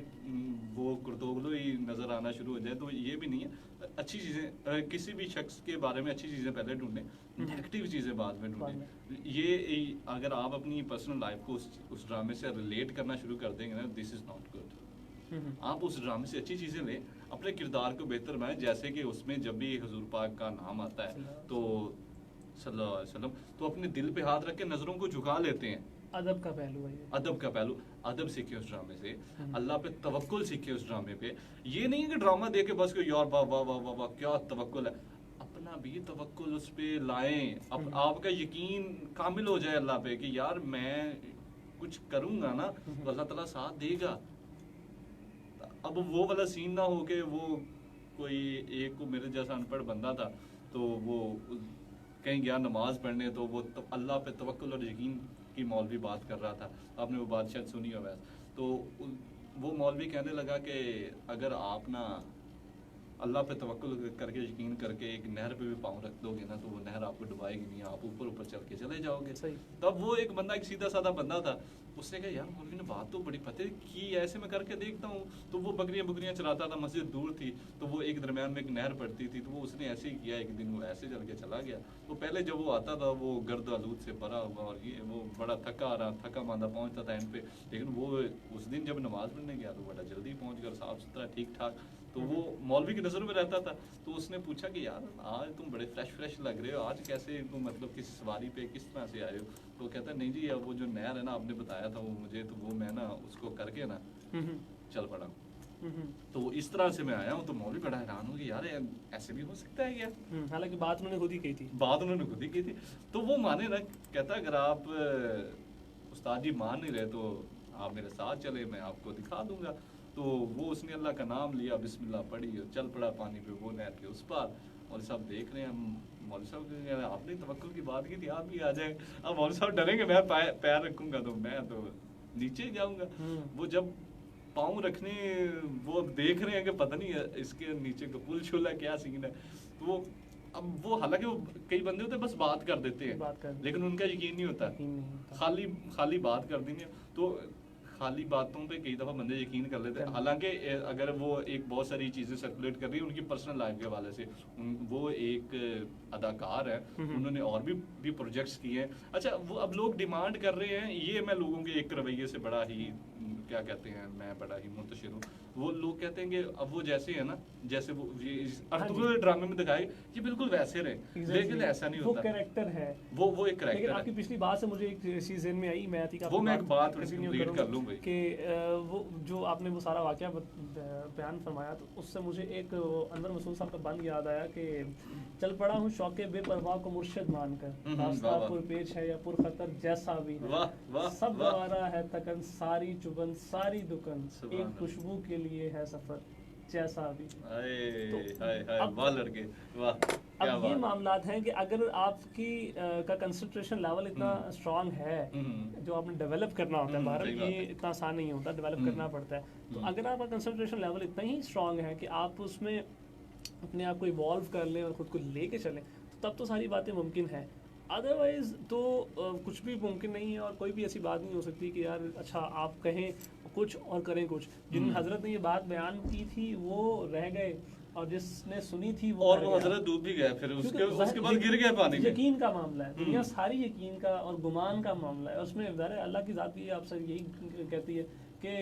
वो कुर्तोगलो ही नज़र आना शुरू हो जाए तो ये भी नहीं है। अच्छी चीज़ें किसी भी शख्स के बारे में अच्छी चीज़ें पहले ढूंढें, नेगेटिव चीज़ें बाद में ढूंढें। ये अगर आप अपनी पर्सनल लाइफ को उस ड्रामे से रिलेट करना शुरू कर देंगे ना, दिस इज़ नॉट गुड। आप उस ड्रामे से अच्छी चीज़ें लें, अपने किरदार को बेहतर बनाएं। जैसे कि उसमें जब भी हुजूर पाक का नाम आता है तो सल्लल्लाहु अलैहि वसल्लम तो अपने दिल पे हाथ रख के नज़रों को झुका लेते हैं। अदब का पहलू है ये। अदब का पहलू, अदब सीखे उस ड्रामे से, अल्लाह पे तवक्कुल सीखे उस ड्रामे पे। ये नहीं है कि ड्रामा देख के बस यार वाह वाह वाह वाह वाह क्या तवक्कुल है, अपना भी तवक्कुल उस पे लाएं। आपका यकीन कामिल हो जाए अल्लाह पे कि यार मैं कुछ करूंगा ना तो अल्लाह ताला साथ देगा। अब वो वाला सीन ना हो के वो कोई एक को मेरे जैसा अनपढ़ बंदा था तो वो कहीं गया नमाज पढ़ने तो वो अल्लाह पे तवक्कुल और यकीन की मौलवी बात कर रहा था, आपने वो बात शायद सुनी हो वैसे। तो वो मौलवी कहने लगा कि अगर आप ना अल्लाह पे तवक्कुल करके यकीन करके एक नहर पे भी पाँव रख दोगे ना तो वो नहर आपको डुबाएगी नहीं, आप ऊपर ऊपर चल के चले जाओगे। तब वो एक बंदा एक सीधा साधा बंदा था, उसने कहा यार मौलवी ने बात तो बड़ी पते की, ऐसे मैं करके देखता हूँ। तो वो बकरियाँ चलाता था, मस्जिद दूर थी तो वो एक दरमियान में एक नहर पड़ती थी तो वो उसने ऐसे ही किया। एक दिन वो ऐसे चल के चला गया। तो पहले जब वो आता था वो गर्द आलूद से भरा हुआ और ये वो बड़ा थका मांदा पहुँचता था एंड पे, लेकिन वो उस दिन जब नमाज पढ़ने गया तो बड़ा जल्दी पहुँच गया, साफ सुथरा ठीक ठाक। तो वो मौलवी की नज़र में रहता था। तो उसने पूछा कि यार आज तुम बड़े फ्रेश लग रहे हो, आज कैसे तुम मतलब किस सवारी पे किस तरह से आए हो? तो कहता नहीं जी अब वो जो नहर है ना आपने बताया था वो मुझे, तो वो मैं ना उसको करके ना चल पड़ा। तो इस तरह से मैं आया हूँ। तो मौलवी बड़ा हैरान हो कि यार ऐसे भी हो सकता है क्या? हालांकि बात उन्होंने खुद ही की थी। तो वो माने ना, कहता अगर आप उस्ताद जी मान नहीं रहे तो आप मेरे साथ चले, मैं आपको दिखा दूंगा। तो वो उसने अल्लाह का नाम लिया, बिस्मिल्लाह पढ़ी और चल पड़ा पानी पे, वो नहर के उस पार। मौलवी साहब देख रहे हैं, मौलवी साहब कह रहे हैं, आपने तवक्कुल की बात की थी, आप भी आ जाए। अब मौलवी साहब डरेंगे, मैं पैर रखूंगा तो मैं तो नीचे ही जाऊंगा। वो जब पाँव रखने, वो अब देख रहे हैं कि पता नहीं इसके नीचे का पुल छुल है, क्या सीन है। तो वो अब वो, हालांकि वो कई बंदे होते हैं बस बात कर देते हैं, लेकिन उनका यकीन नहीं होता, खाली बात कर देंगे। तो खाली बातों पे कई दफ़ा बंदे यकीन कर लेते हैं। हालांकि अगर वो एक बहुत सारी चीज़ें सर्कुलेट कर रही है उनकी पर्सनल लाइफ के हवाले से, वो एक अदाकार है, उन्होंने और भी प्रोजेक्ट्स किए हैं। अच्छा, वो अब लोग डिमांड कर रहे हैं, ये मैं लोगों के एक रवैये से बड़ा ही, क्या कहते हैं, मैं बड़ा ही मुंतशिर हूँ। वो लोग कहते हैं कि अब वो जैसे है ना, जैसे वो अर्तुगरुल ड्रामे में दिखाए, ये बिल्कुल वैसे रहे, लेकिन ऐसा नहीं होता। वो कैरेक्टर है, वो एक कैरेक्टर है। आपकी पिछली बात से मुझे एक चीज़ ज़हन में आई, मैं वो मैं एक बात कंप्लीट कर लूँ भाई, कि वो जो आपने वो सारा वाकया बयान फरमाया, तो उससे मुझे एक अनवर मसूद साहब का बंद याद आया कि चल पड़ा हूँ शौके बेपरवाह को मुर्शिद मानकर, रास्ता पुरपेच है या पुरखतर जैसा भी है, सब गवारा है तकन सारी चुबन सारी दुकन, एक खुशबू के लिए है सफर जैसा भी। अब ये मामलात हैं कि अगर आपकी का कंसंट्रेशन लेवल इतना स्ट्रांग है, जो आपने डेवलप करना होता है, भारत ये इतना आसान नहीं होता, डेवलप करना पड़ता है। तो अगर आपका कंसंट्रेशन लेवल इतना ही स्ट्रांग है कि आप उसमें अपने आप को इवॉल्व कर लें और ख़ुद को लेके चलें, तो तब तो सारी बातें मुमकिन है। अदरवाइज़ तो कुछ भी मुमकिन नहीं है, और कोई भी ऐसी बात नहीं हो सकती कि यार अच्छा आप कहें कुछ और करें कुछ। जिन हजरत ने ये बात बयान की थी वो रह गए, और जिसने सुनी थी वो हजरत डूब भी गया, फिर उसके बाद गिर गया पानी में। यकीन का मामला है, दुनिया सारी यकीन का और गुमान का मामला है। उसमें अल्लाह की ज़ात भी आपसे यही कहती है कि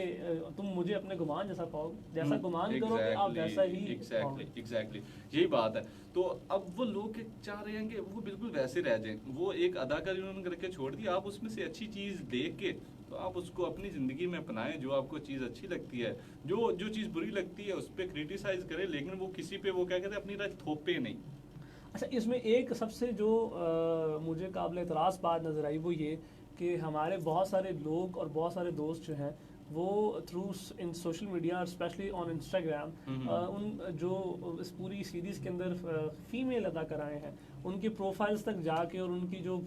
तुम मुझे अपने गुमान जैसा पाओगे, जैसा गुमान करोगे आप वैसा ही। एग्जैक्टली यही बात है। तो अब वो लोग चाह रहे हैं कि वो बिल्कुल वैसे रह जाएं। वो एक अदाकारी उन्होंने करके छोड़ दी, आप उसमें से अच्छी चीज़ देख के तो आप उसको अपनी ज़िंदगी में अपनाएं। जो आपको चीज़ अच्छी लगती है, जो चीज़ बुरी लगती है उस पर क्रिटिसाइज करें, लेकिन वो किसी पे वो क्या कहते हैं अपनी राय थोपे नहीं। अच्छा, इसमें एक सबसे जो मुझे काबिल एतराज़ बात नज़र आई वो ये कि हमारे बहुत सारे लोग और बहुत सारे दोस्त जो हैं वो थ्रू इन सोशल मीडिया और स्पेशली ऑन इंस्टाग्राम उन जो इस पूरी सीरीज़ के अंदर फीमेल अदाकाराएँ हैं उनके प्रोफाइल्स तक जाके और उनकी जो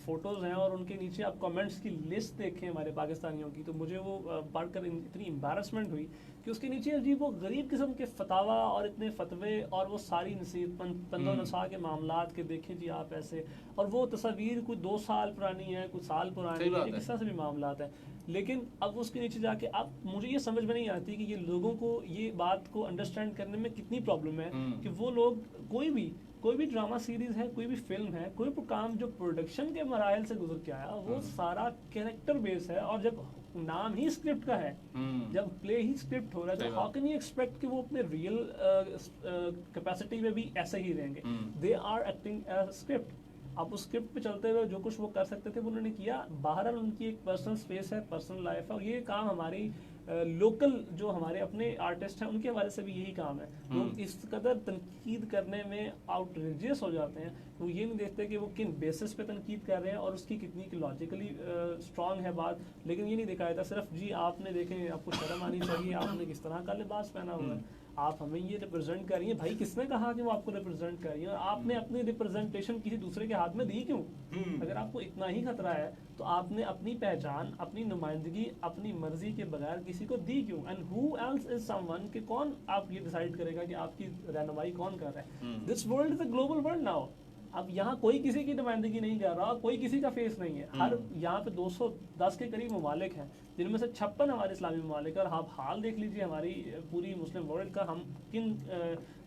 फ़ोटोज़ हैं और उनके नीचे आप कमेंट्स की लिस्ट देखें हमारे पाकिस्तानियों की, तो मुझे वो पढ़कर इतनी एम्बैरसमेंट हुई कि उसके नीचे अजीब वो गरीब किस्म के फतावा और इतने फतवे और वो सारी नसीहत पंदो नसा के मामलात के देखें जी आप ऐसे, और वो तस्वीर कुछ 2 साल पुरानी है, कुछ साल पुरानी है, किस तरह से भी मामलात है। लेकिन अब उसके नीचे जाके अब मुझे ये समझ में नहीं आती कि ये लोगों को ये बात को अंडरस्टैंड करने में कितनी प्रॉब्लम है कि वो लोग कोई भी ड्रामा सीरीज है, कोई भी फिल्म है, कोई भी काम जो प्रोडक्शन के मराइल से गुजर के आया वो सारा कैरेक्टर बेस है। और जब नाम ही स्क्रिप्ट का है, जब प्ले ही स्क्रिप्ट हो रहा है, तो हाउ कैन यू एक्सपेक्ट कि वो अपने रियल कैपेसिटी में भी ऐसे ही रहेंगे। They are acting as script. अब उस स्क्रिप्ट पे चलते हुए जो कुछ वो कर सकते थे वो उन्होंने किया। बहरहाल उनकी एक पर्सनल स्पेस है, पर्सनल लाइफ है, और ये काम हमारी लोकल जो हमारे अपने आर्टिस्ट हैं उनके हवाले से भी यही काम है। लोग इस कदर तनकीद करने में आउटरेजियस हो जाते हैं, वो ये नहीं देखते कि वो किन बेसिस पे तनकीद कर रहे हैं और उसकी कितनी लॉजिकली स्ट्रांग है बात। लेकिन ये नहीं दिखाया जाता सिर्फ जी आपने देखें, आपको शर्म आनी चाहिए, आपने किस तरह का लिबास पहना हुआ है, आप हमें ये रिप्रेजेंट कर रही हैं। भाई किसने कहा कि वो आपको रिप्रेजेंट कर रही है? और आपने अपनी रिप्रेजेंटेशन किसी दूसरे के हाथ में दी क्यों? अगर आपको इतना ही खतरा है तो आपने अपनी पहचान, अपनी नुमाइंदगी अपनी मर्जी के बगैर किसी को दी क्यों? And who else is someone कि कौन आप ये डिसाइड करेगा कि आपकी रहनुमाई कौन कर रहा है? This world is a global world now. अब यहाँ कोई किसी की नुमाइंदगी नहीं कर रहा, कोई किसी का फेस नहीं है। हर यहाँ पे 210 के करीब ममालिक हैं, जिनमें से 56 हमारे इस्लामी ममालिक। और आप हाल देख लीजिए हमारी पूरी मुस्लिम वर्ल्ड का, हम किन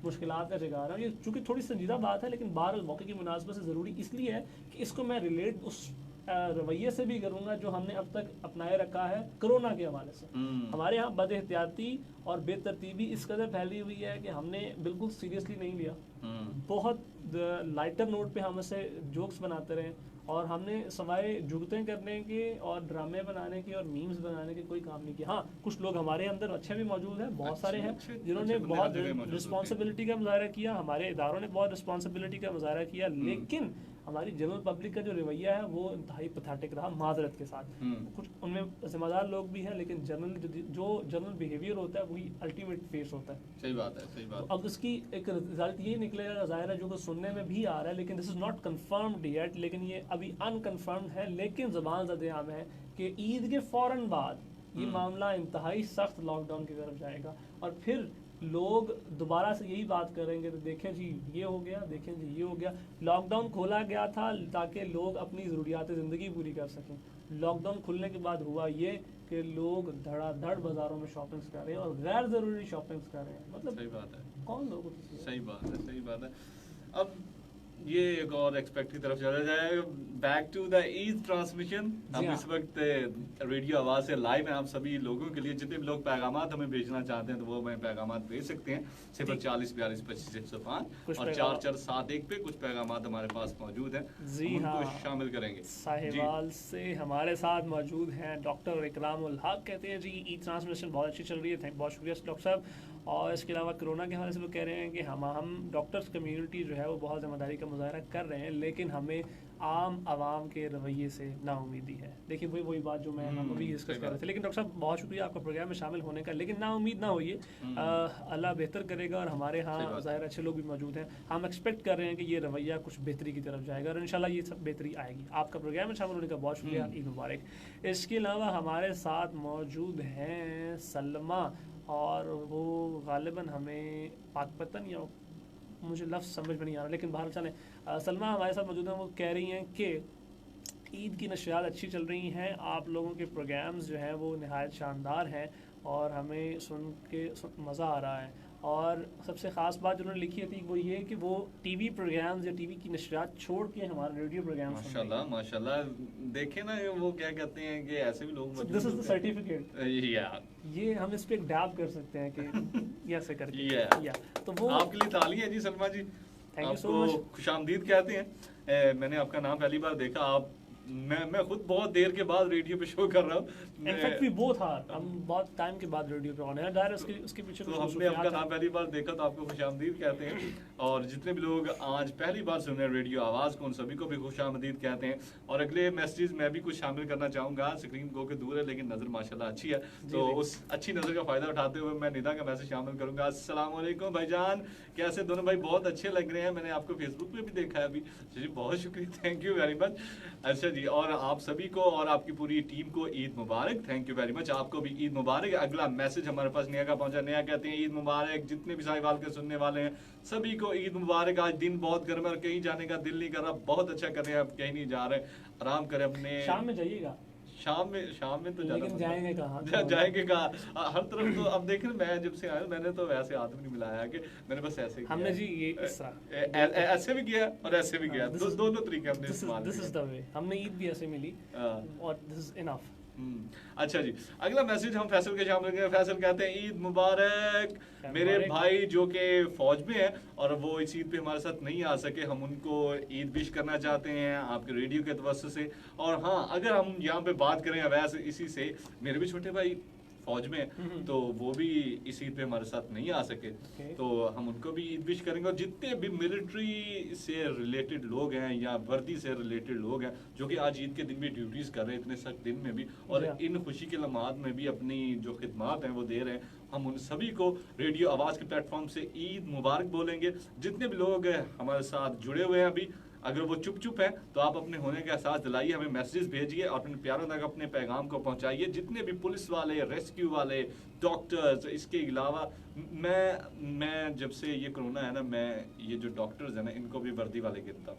मुश्किलात का शिकार है। ये चूँकि थोड़ी संजीदा बात है, लेकिन बहरहाल मौके की मुनासबत से ज़रूरी इसलिए है कि इसको मैं रिलेट उस रवैये से भी करूँगा जो हमने अब तक अपनाए रखा है कोरोना के हवाले से। हमारे यहाँ बदएहतियाती और बेतरतीबी इस कदर फैली हुई है कि हमने बिल्कुल सीरियसली नहीं लिया। बहुत लाइटर नोट पे हम ऐसे जोक्स बनाते रहे, और हमने सवाए जुगतें करने के और ड्रामे बनाने के और मीम्स बनाने के कोई काम नहीं किया। हाँ, कुछ लोग हमारे अंदर अच्छे भी मौजूद हैं, बहुत सारे हैं जिन्होंने बहुत रिस्पॉन्सिबिलिटी का मुजाहरा किया, हमारे इदारों ने बहुत रिस्पॉन्सिबिलिटी का मुजाहरा किया, लेकिन हमारी जनरल पब्लिक का जो रवैया है वो इंतहाई पैथेटिक रहा माजरत के साथ। कुछ उनमें जिम्मेदार लोग भी हैं, लेकिन जनरल जो जनरल बिहेवियर होता है वही अल्टीमेट फेस होता है। सही बात है, सही बात। तो अब इसकी एक रिजल्ट ये निकलेगा, जाहिर है जो कि सुनने में भी आ रहा है, लेकिन this is not confirmed yet, लेकिन ये अभी अनकंफर्म्ड है, लेकिन ज़बान ज़द-ए-आम है कि ईद के फौरन बाद ये मामला इंतहाई सख्त लॉकडाउन की तरफ जाएगा और फिर लोग दोबारा से यही बात करेंगे तो देखें जी ये हो गया, देखें जी ये हो गया। लॉकडाउन खोला गया था ताकि लोग अपनी ज़रूरियात ज़िंदगी पूरी कर सकें। लॉकडाउन खुलने के बाद हुआ ये कि लोग धड़ाधड़ बाज़ारों में शॉपिंग्स कर रहे हैं और गैर ज़रूरी शॉपिंग्स कर रहे हैं। मतलब सही बात है, कौन लोग? सही बात है, सही बात है। अब ये एक और एक्सपेक्ट की तरफ चला जाए। Back to the Eid transmission. हम इस वक्त रेडियो आवाज से लाइव हैं आप सभी लोगों के लिए। जितने भी लोग पैगामात हमें भेजना चाहते हैं तो वो हमें पैगामात भेज सकते हैं 040 42 25 105 और 4471 पे। कुछ पैगामात हमारे पास मौजूद हैं, हम उनको शामिल करेंगे। साहिवाल से हमारे साथ मौजूद हैं डॉक्टर इकरामुल हक। कहते हैं जी ईद ट्रांसमिशन बहुत अच्छी चल रही है, बहुत शुक्रिया डॉक्टर साहब। और इसके अलावा कोरोना के हवाले से वो कह रहे हैं कि हम डॉक्टर्स कम्युनिटी जो है वो बहुत ज़िम्मेदारी का मुजाहरा कर रहे हैं, लेकिन हमें आम आवाम के रवैये से नाउमीदी है। देखिए वही बात जो मैं हम अभी डिस्कस कर रहे थे। लेकिन डॉक्टर साहब बहुत शुक्रिया आपका प्रोग्राम में शामिल होने का, लेकिन नाउमीद ना होइए, अल्लाह बेहतर करेगा और हमारे यहाँ ज़ाहिर अच्छे लोग भी मौजूद हैं। हम एक्सपेक्ट कर रहे हैं कि ये रवैया कुछ बेहतरी की तरफ जाएगा और इंशाल्लाह ये सब बेहतरी आएगी। आपका प्रोग्राम में शामिल होने का बहुत शुक्रिया, ईद मुबारक। इसके अलावा हमारे साथ मौजूद हैं सलमा, और वो गालिबन हमें पाकपतन या मुझे लफ्ज़ समझ में नहीं आ रहा, लेकिन बाहर चलें। सलमा हमारे साथ मौजूद हैं। वो कह रही हैं कि ईद की नशरियात अच्छी चल रही हैं, आप लोगों के प्रोग्राम्स जो हैं वो नहायत शानदार हैं और हमें सुन के मज़ा आ रहा है। और सबसे ख़ास बात जो उन्होंने लिखी थी वो ये कि वो टीवी प्रोग्राम्स या टीवी की नशरियात छोड़ के हमारे रेडियो प्रोग्राम्स माशाल्लाह माशाल्लाह। देखे ना वो क्या कहते हैं कि ऐसे भी लोग दिस इज द सर्टिफिकेट, ये हम इस पे एक डैब कर सकते हैं कि ऐसे करके तो वो आपके लिए ताली है जी Salma ji. Thank you so much. खुशामदीद कहते हैं। मैंने आपका नाम पहली बार देखा। आप मैं खुद बहुत देर के बाद रेडियो पे शो कर रहा हूँ। इनफैक्ट भी बोथ आर, हम बहुत टाइम के बाद रेडियो पे ऑन है। डायरेक्ट उसके पीछे तो हमने आपका नाम पहली बार देखा तो आपको खुशामदीद कहते हैं। और जितने भी लोग आज पहली बार सुन रहे हैं रेडियो आवाज़ को, उन सभी को भी खुशामदीद कहते हैं। और अगले मैसेज मैं भी कुछ शामिल करना चाहूँगा। स्क्रीन गो के दूर है लेकिन नज़र माशाल्लाह अच्छी है, तो उस अच्छी नज़र का फ़ायदा उठाते हुए मैं निदा का मैसेज शामिल करूँगा। अस्सलाम वालेकुम भाईजान, कैसे दोनों भाई? बहुत अच्छे लग रहे हैं, मैंने आपको फेसबुक पे भी देखा है अभी जी, बहुत शुक्रिया, थैंक यू वेरी मच। अच्छा जी, और आप सभी को और आपकी पूरी टीम को ईद मुबारक, थैंक यू वेरी मच। आपको भी ईद मुबारक। अगला मैसेज हमारे पास नया का पहुंचा। नया कहते हैं ईद मुबारक, जितने भी साहिवाल के सुनने वाले हैं सभी को ईद मुबारक। आज दिन बहुत गर्म है और कहीं जाने का दिल नहीं कर रहा, बहुत अच्छा कर रहे हैं, आप कहीं नहीं जा रहे, आराम करें अपने। शाम में जाइएगा, शाम में तो लेकिन जाएंगे कहाँ? जाएंगे कहाँ? हर तरफ तो अब देखें, मैं जब से आया मैंने तो वैसे हाथ में नहीं मिलाया कि मैंने बस ऐसे हमने जी ये ऐसे भी किया और ऐसे भी किया, दोनों तरीके हमने इस्तेमाल किए। दिस इज द वे, हमने ईद भी ऐसे मिली और दिस इज इनफ। अच्छा जी, अगला मैसेज हम फैसल के शामिल करें। फैसल कहते हैं ईद मुबारक। मेरे भाई जो कि फौज में है और वो इस ईद पे हमारे साथ नहीं आ सके, हम उनको ईद विश करना चाहते हैं आपके रेडियो के तवज्जो से। और हाँ, अगर हम यहाँ पे बात करें वैसे इसी से, मेरे भी छोटे भाई फौज में, तो वो भी इस ईद पे हमारे साथ नहीं आ सके, तो हम उनको भी ईद विश करेंगे। और जितने भी मिलिट्री से रिलेटेड लोग हैं या वर्दी से रिलेटेड लोग हैं जो कि आज ईद के दिन भी ड्यूटीज कर रहे हैं, इतने सख्त दिन में भी, और इन खुशी के लम्हात में भी अपनी जो खिदमात हैं वो दे रहे हैं, हम उन सभी को रेडियो आवाज़ के प्लेटफॉर्म से ईद मुबारक बोलेंगे। जितने भी लोग हमारे साथ जुड़े हुए हैं अभी, अगर वो चुप है तो आप अपने होने का एहसास दिलाइए, हमें मैसेजेस भेजिए और अपने प्यारों तक अपने पैगाम को पहुंचाइए। जितने भी पुलिस वाले, रेस्क्यू वाले, डॉक्टर्स, इसके अलावा मैं जब से ये कोरोना है ना, मैं ये जो डॉक्टर्स हैं ना, इनको भी वर्दी वाले गिनता हूँ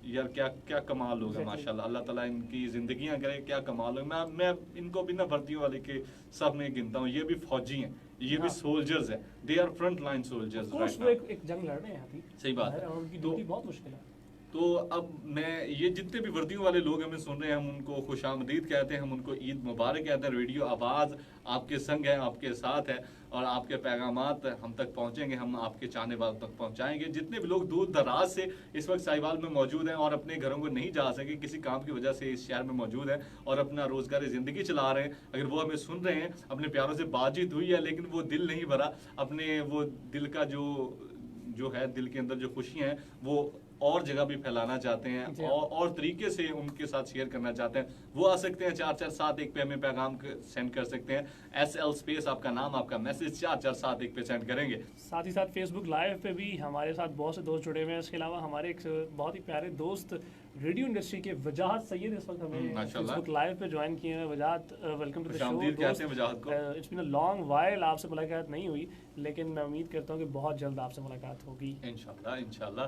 यार। क्या कमाल लोग हैं माशाल्लाह, अल्लाह ताला इनकी जिंदगियां करे, क्या कमाल लोग। मैं इनको भी ना वर्दियों वाले के सब में गिनता हूँ। ये भी फौजी हैं, ये भी सोल्जर्स हैं, they are front line soldiers right now. एक जंग लड़ रहे हैं अभी, सही बात है, उनकी ड्यूटी बहुत मुश्किल है। तो अब मैं ये जितने भी वर्दियों वाले लोग हमें सुन रहे हैं, हम उनको खुशामदीद कहते हैं, हम उनको ईद मुबारक कहते हैं। रेडियो आवाज़ आपके संग है, आपके साथ है और आपके पैगामात हम तक पहुंचेंगे, हम आपके चाहने वालों तक पहुंचाएंगे। जितने भी लोग दूर दराज से इस वक्त साहिवाल में मौजूद हैं और अपने घरों को नहीं जा सके, किसी काम की वजह से इस शहर में मौजूद हैं और अपना रोजगार ज़िंदगी चला रहे हैं, अगर वो हमें सुन रहे हैं, अपने प्यारों से बातचीत हुई है लेकिन वो दिल नहीं भरा, अपने वो दिल का जो है, दिल के अंदर जो खुशियाँ हैं वो और जगह भी फैलाना चाहते हैं और तरीके से उनके साथ शेयर करना चाहते हैं, वो आ सकते हैं 4471 पे हमें पैगाम सेंड कर सकते हैं। SL स्पेस आपका नाम आपका मैसेज 4471 पे सेंड करेंगे। साथ ही साथ फेसबुक लाइव पे भी हमारे साथ बहुत से दोस्त जुड़े हुए हैं। इसके अलावा हमारे एक बहुत ही प्यारे दोस्त रेडियो इंडस्ट्री के वजाहत सैयद इस वक्त हमें फेसबुक लाइव पे ज्वाइन किए हैं। वजाहत, वेलकम टू द शो। कहते हैं वजाहत को। It's been a long while, आपसे मुलाकात नहीं हुई, लेकिन मैं उम्मीद करता हूँ कि बहुत जल्द आपसे मुलाकात होगी इंशाल्लाह इंशाल्लाह।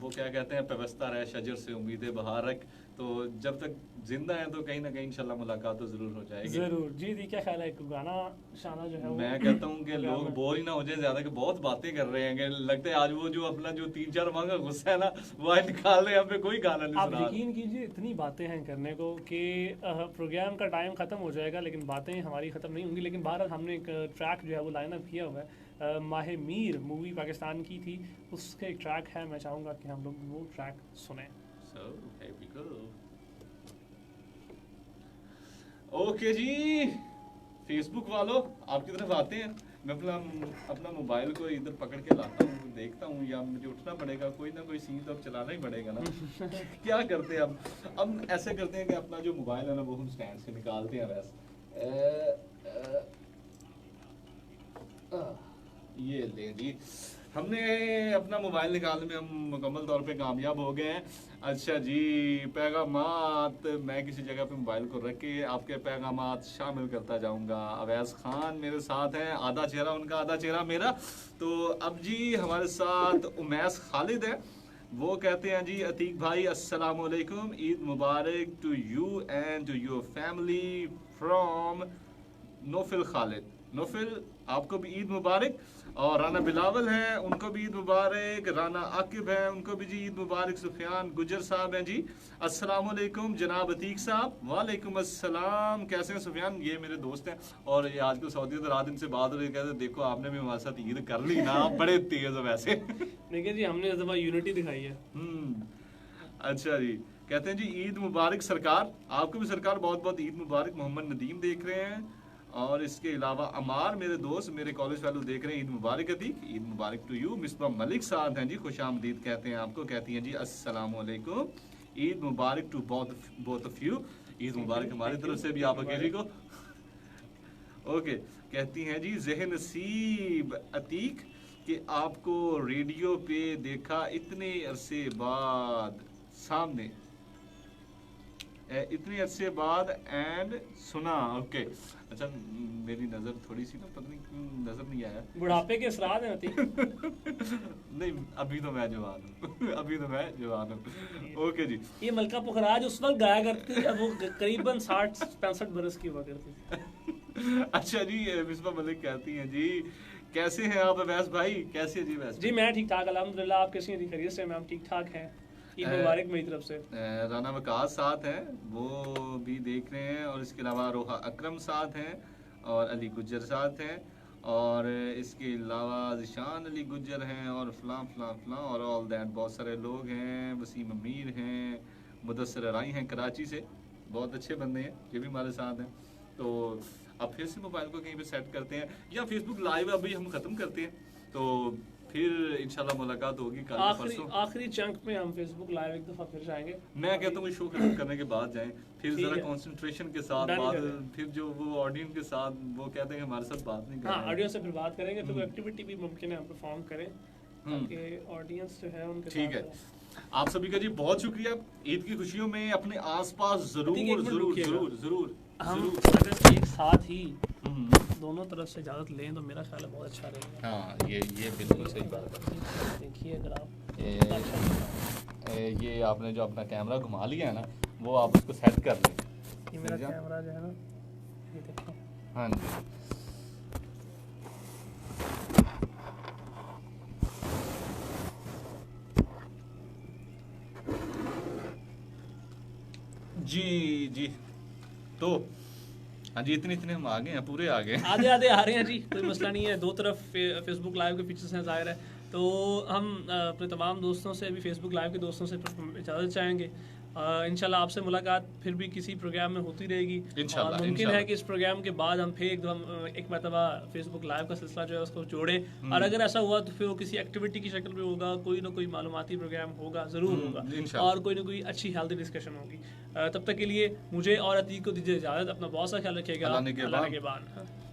वो क्या कहते हैं, पेवस्ता रहे शजर से उम्मीदें बहार रख, तो जब तक जिंदा है तो कहीं ना कहीं इंशाल्लाह मुलाकात तो जरूर हो जाएगी। जरूर जी। दी क्या ख्याल है, एक गाना शाना जो है मैं कहता हूँ कि लोग बोर ही ना हो जाए ज्यादा, कि बहुत बातें कर रहे हैं, कि लगता है आज वो जो अपना जो 3-4 माह का गुस्सा है ना वो आज निकाल रहे हैं, यहाँ पे कोई गाना नहीं आप सुना। यकीन कीजिए इतनी बातें हैं करने को कि प्रोग्राम का टाइम खत्म हो जाएगा लेकिन बातें हमारी खत्म नहीं होंगी। लेकिन बहरहाल हमने एक ट्रैक जो है वो लाइन अप किया हुआ है। माहे मीर मूवी पाकिस्तान की थी, उसके एक ट्रैक है, मैं चाहूँगा कि हम लोग वो ट्रैक सुने। So, here we go. Okay जी, फेसबुक वालों आपकी तरफ आते हैं। मैं अपना मोबाइल को इधर पकड़ के लाता हूँ, देखता हूँ, या मुझे उठना पड़ेगा, कोई ना कोई सीन तो अब चलाना ही पड़ेगा ना। क्या करते हैं अब ऐसे करते हैं कि अपना जो मोबाइल है ना वो हम स्टैंड से निकालते हैं। वैसे ये ले जी, हमने अपना मोबाइल निकालने में हम मुकम्मल तौर पे कामयाब हो गए हैं। अच्छा जी, पैगामात मैं किसी जगह पे मोबाइल को रख के आपके पैगामात शामिल करता जाऊंगा। अवैस खान मेरे साथ हैं, आधा चेहरा उनका आधा चेहरा मेरा। तो अब जी हमारे साथ उमैस खालिद है, वो कहते हैं जी अतीक भाई अस्सलाम वालेकुम, ईद मुबारक to you and to your family from Naufil Khalid. Naufil आपको भी ईद मुबारक। और राना बिलावल हैं, उनको भी ईद मुबारक। राना आकिब हैं, उनको भी जी ईद मुबारक। सुफियान गुजर साहब हैं जी अस्सलाम वालेकुम। जनाब अतीक साहब वालेकुम अस्सलाम, कैसे हैं सुफियान? ये मेरे दोस्त हैं और ये आजकल सऊदी तो रात दिन से बात हो रही, कहते देखो आपने भी हमारे साथ ईद कर ली ना, आप बड़े तेज हो वैसे। देखिए जी हमने इस दफा यूनिटी दिखाई है। अच्छा जी, कहते हैं जी ईद मुबारक सरकार, आपको भी सरकार बहुत बहुत ईद मुबारक। मोहम्मद नदीम देख रहे हैं, और इसके अलावा अमार मेरे दोस्त मेरे कॉलेज वालों देख रहे हैं, ईद मुबारक अतीक, ईद मुबारक टू यू। मिसबा मलिक साथ हैं जी, खुश आमदीद कहते हैं आपको, कहती हैं जी अस्सलाम वालेकुम, ईद मुबारक to both of you. Eid मुबारक हमारी तरफ से भी आप अकेले को। ओके, कहती हैं जी ज़ेह नसीब अतीक कि आपको रेडियो पे देखा इतने अरसे बाद सामने, इतने अरसे बाद एंड सुना। ओके, अच्छा मेरी नजर थोड़ी सी ना पता नहीं क्यों नजर नहीं आया, बुढ़ापे के असरात हैं अतीक। नहीं अभी तो मैं जवान हूँ, अभी तो मैं जवान हूँ। ओके जी, ये मलका पुखराज उस वक्त गाया करती थी, अब वो करीबन 60-65 बरस की हुआ करती थी। अच्छा जी, मिसबा मलिक कहती हैं जी कैसे हैं आप अवैस भाई, कैसे हैं जी वैसे? जी मैं ठीक ठाक अल्हम्दुलिल्लाह, आप कैसी हैं जी? खैरियत से? मैं हम ठीक ठाक हैं, ईद मुबारक मेरी तरफ से। राना वकास साथ हैं, वो भी देख रहे हैं, और इसके अलावा रोहा अकरम साथ हैं, और अली गुज्जर साथ हैं, और इसके अलावा जिशान अली गुज्जर हैं, और फलां और ऑल दैट बहुत सारे लोग हैं। वसीम अमीर हैं, मुदस्सर राई हैं कराची से, बहुत अच्छे बंदे हैं, ये भी हमारे साथ हैं। तो अब फिर से मोबाइल को कहीं पे सेट करते हैं, या फेसबुक लाइव अभी हम ख़त्म करते हैं, तो फिर इंशाल्लाह मुलाकात होगी कल परसों। आखिरी चंक में हम फेसबुक लाइव एक दफ़ा फिर जाएंगे। मैं कहता हूँ शो खत्म करने के बाद जाएं, फिर जरा कंसंट्रेशन के साथ बात, फिर जो वो ऑडियंस के साथ वो कहते हैं हमारे साथ बात नहीं कर रहे हैं, ऑडियंस से फिर बात करेंगे, तो एक्टिविटी भी मुमकिन है हम परफॉर्म करें ताकि ऑडियंस जो है उनके ठीक है। आप सभी का जी बहुत शुक्रिया। ईद की खुशियों में अपने आसपास जरूर जरूर जरूर जरूर हम अगर एक साथ ही दोनों तरफ से इजाज़त लें तो मेरा ख्याल है बहुत अच्छा रहेगा। हाँ, ये बिल्कुल सही बात है। देखिए अगर आप ये आपने जो अपना कैमरा घुमा लिया है ना, वो आप उसको सेट कर लें। ये मेरा कैमरा जो है ना, ये देखो। हाँ जी जी, तो हाँ जी इतने हम आ गए हैं, पूरे आ गए, आधे आ रहे हैं जी, कोई मसला नहीं है। दो तरफ फेसबुक लाइव के फीचर्स हैं ज़ाहिर है, तो हम अपने तमाम दोस्तों से, अभी फेसबुक लाइव के दोस्तों से इजाज़त चाहेंगे, इंशाल्लाह आपसे मुलाकात फिर भी किसी प्रोग्राम में होती रहेगी। इंशाल्लाह, और मुमकिन इंशाल्लाह। है कि इस प्रोग्राम के बाद हम फिर एक मरतबा फेसबुक लाइव का सिलसिला जो है उसको जोड़ें, और अगर ऐसा हुआ तो फिर वो किसी एक्टिविटी की शक्ल में होगा, कोई ना कोई मालूमाती प्रोग्राम होगा, ज़रूर होगा, इंशाल्लाह। और कोई ना कोई अच्छी हेल्दी डिस्कशन होगी। तब तक के लिए मुझे और अतीक को दीजिए इजाज़त। अपना बहुत सा ख्याल रखिएगा। अल्लाह ने के अल्लाह बाद। ने के बाद।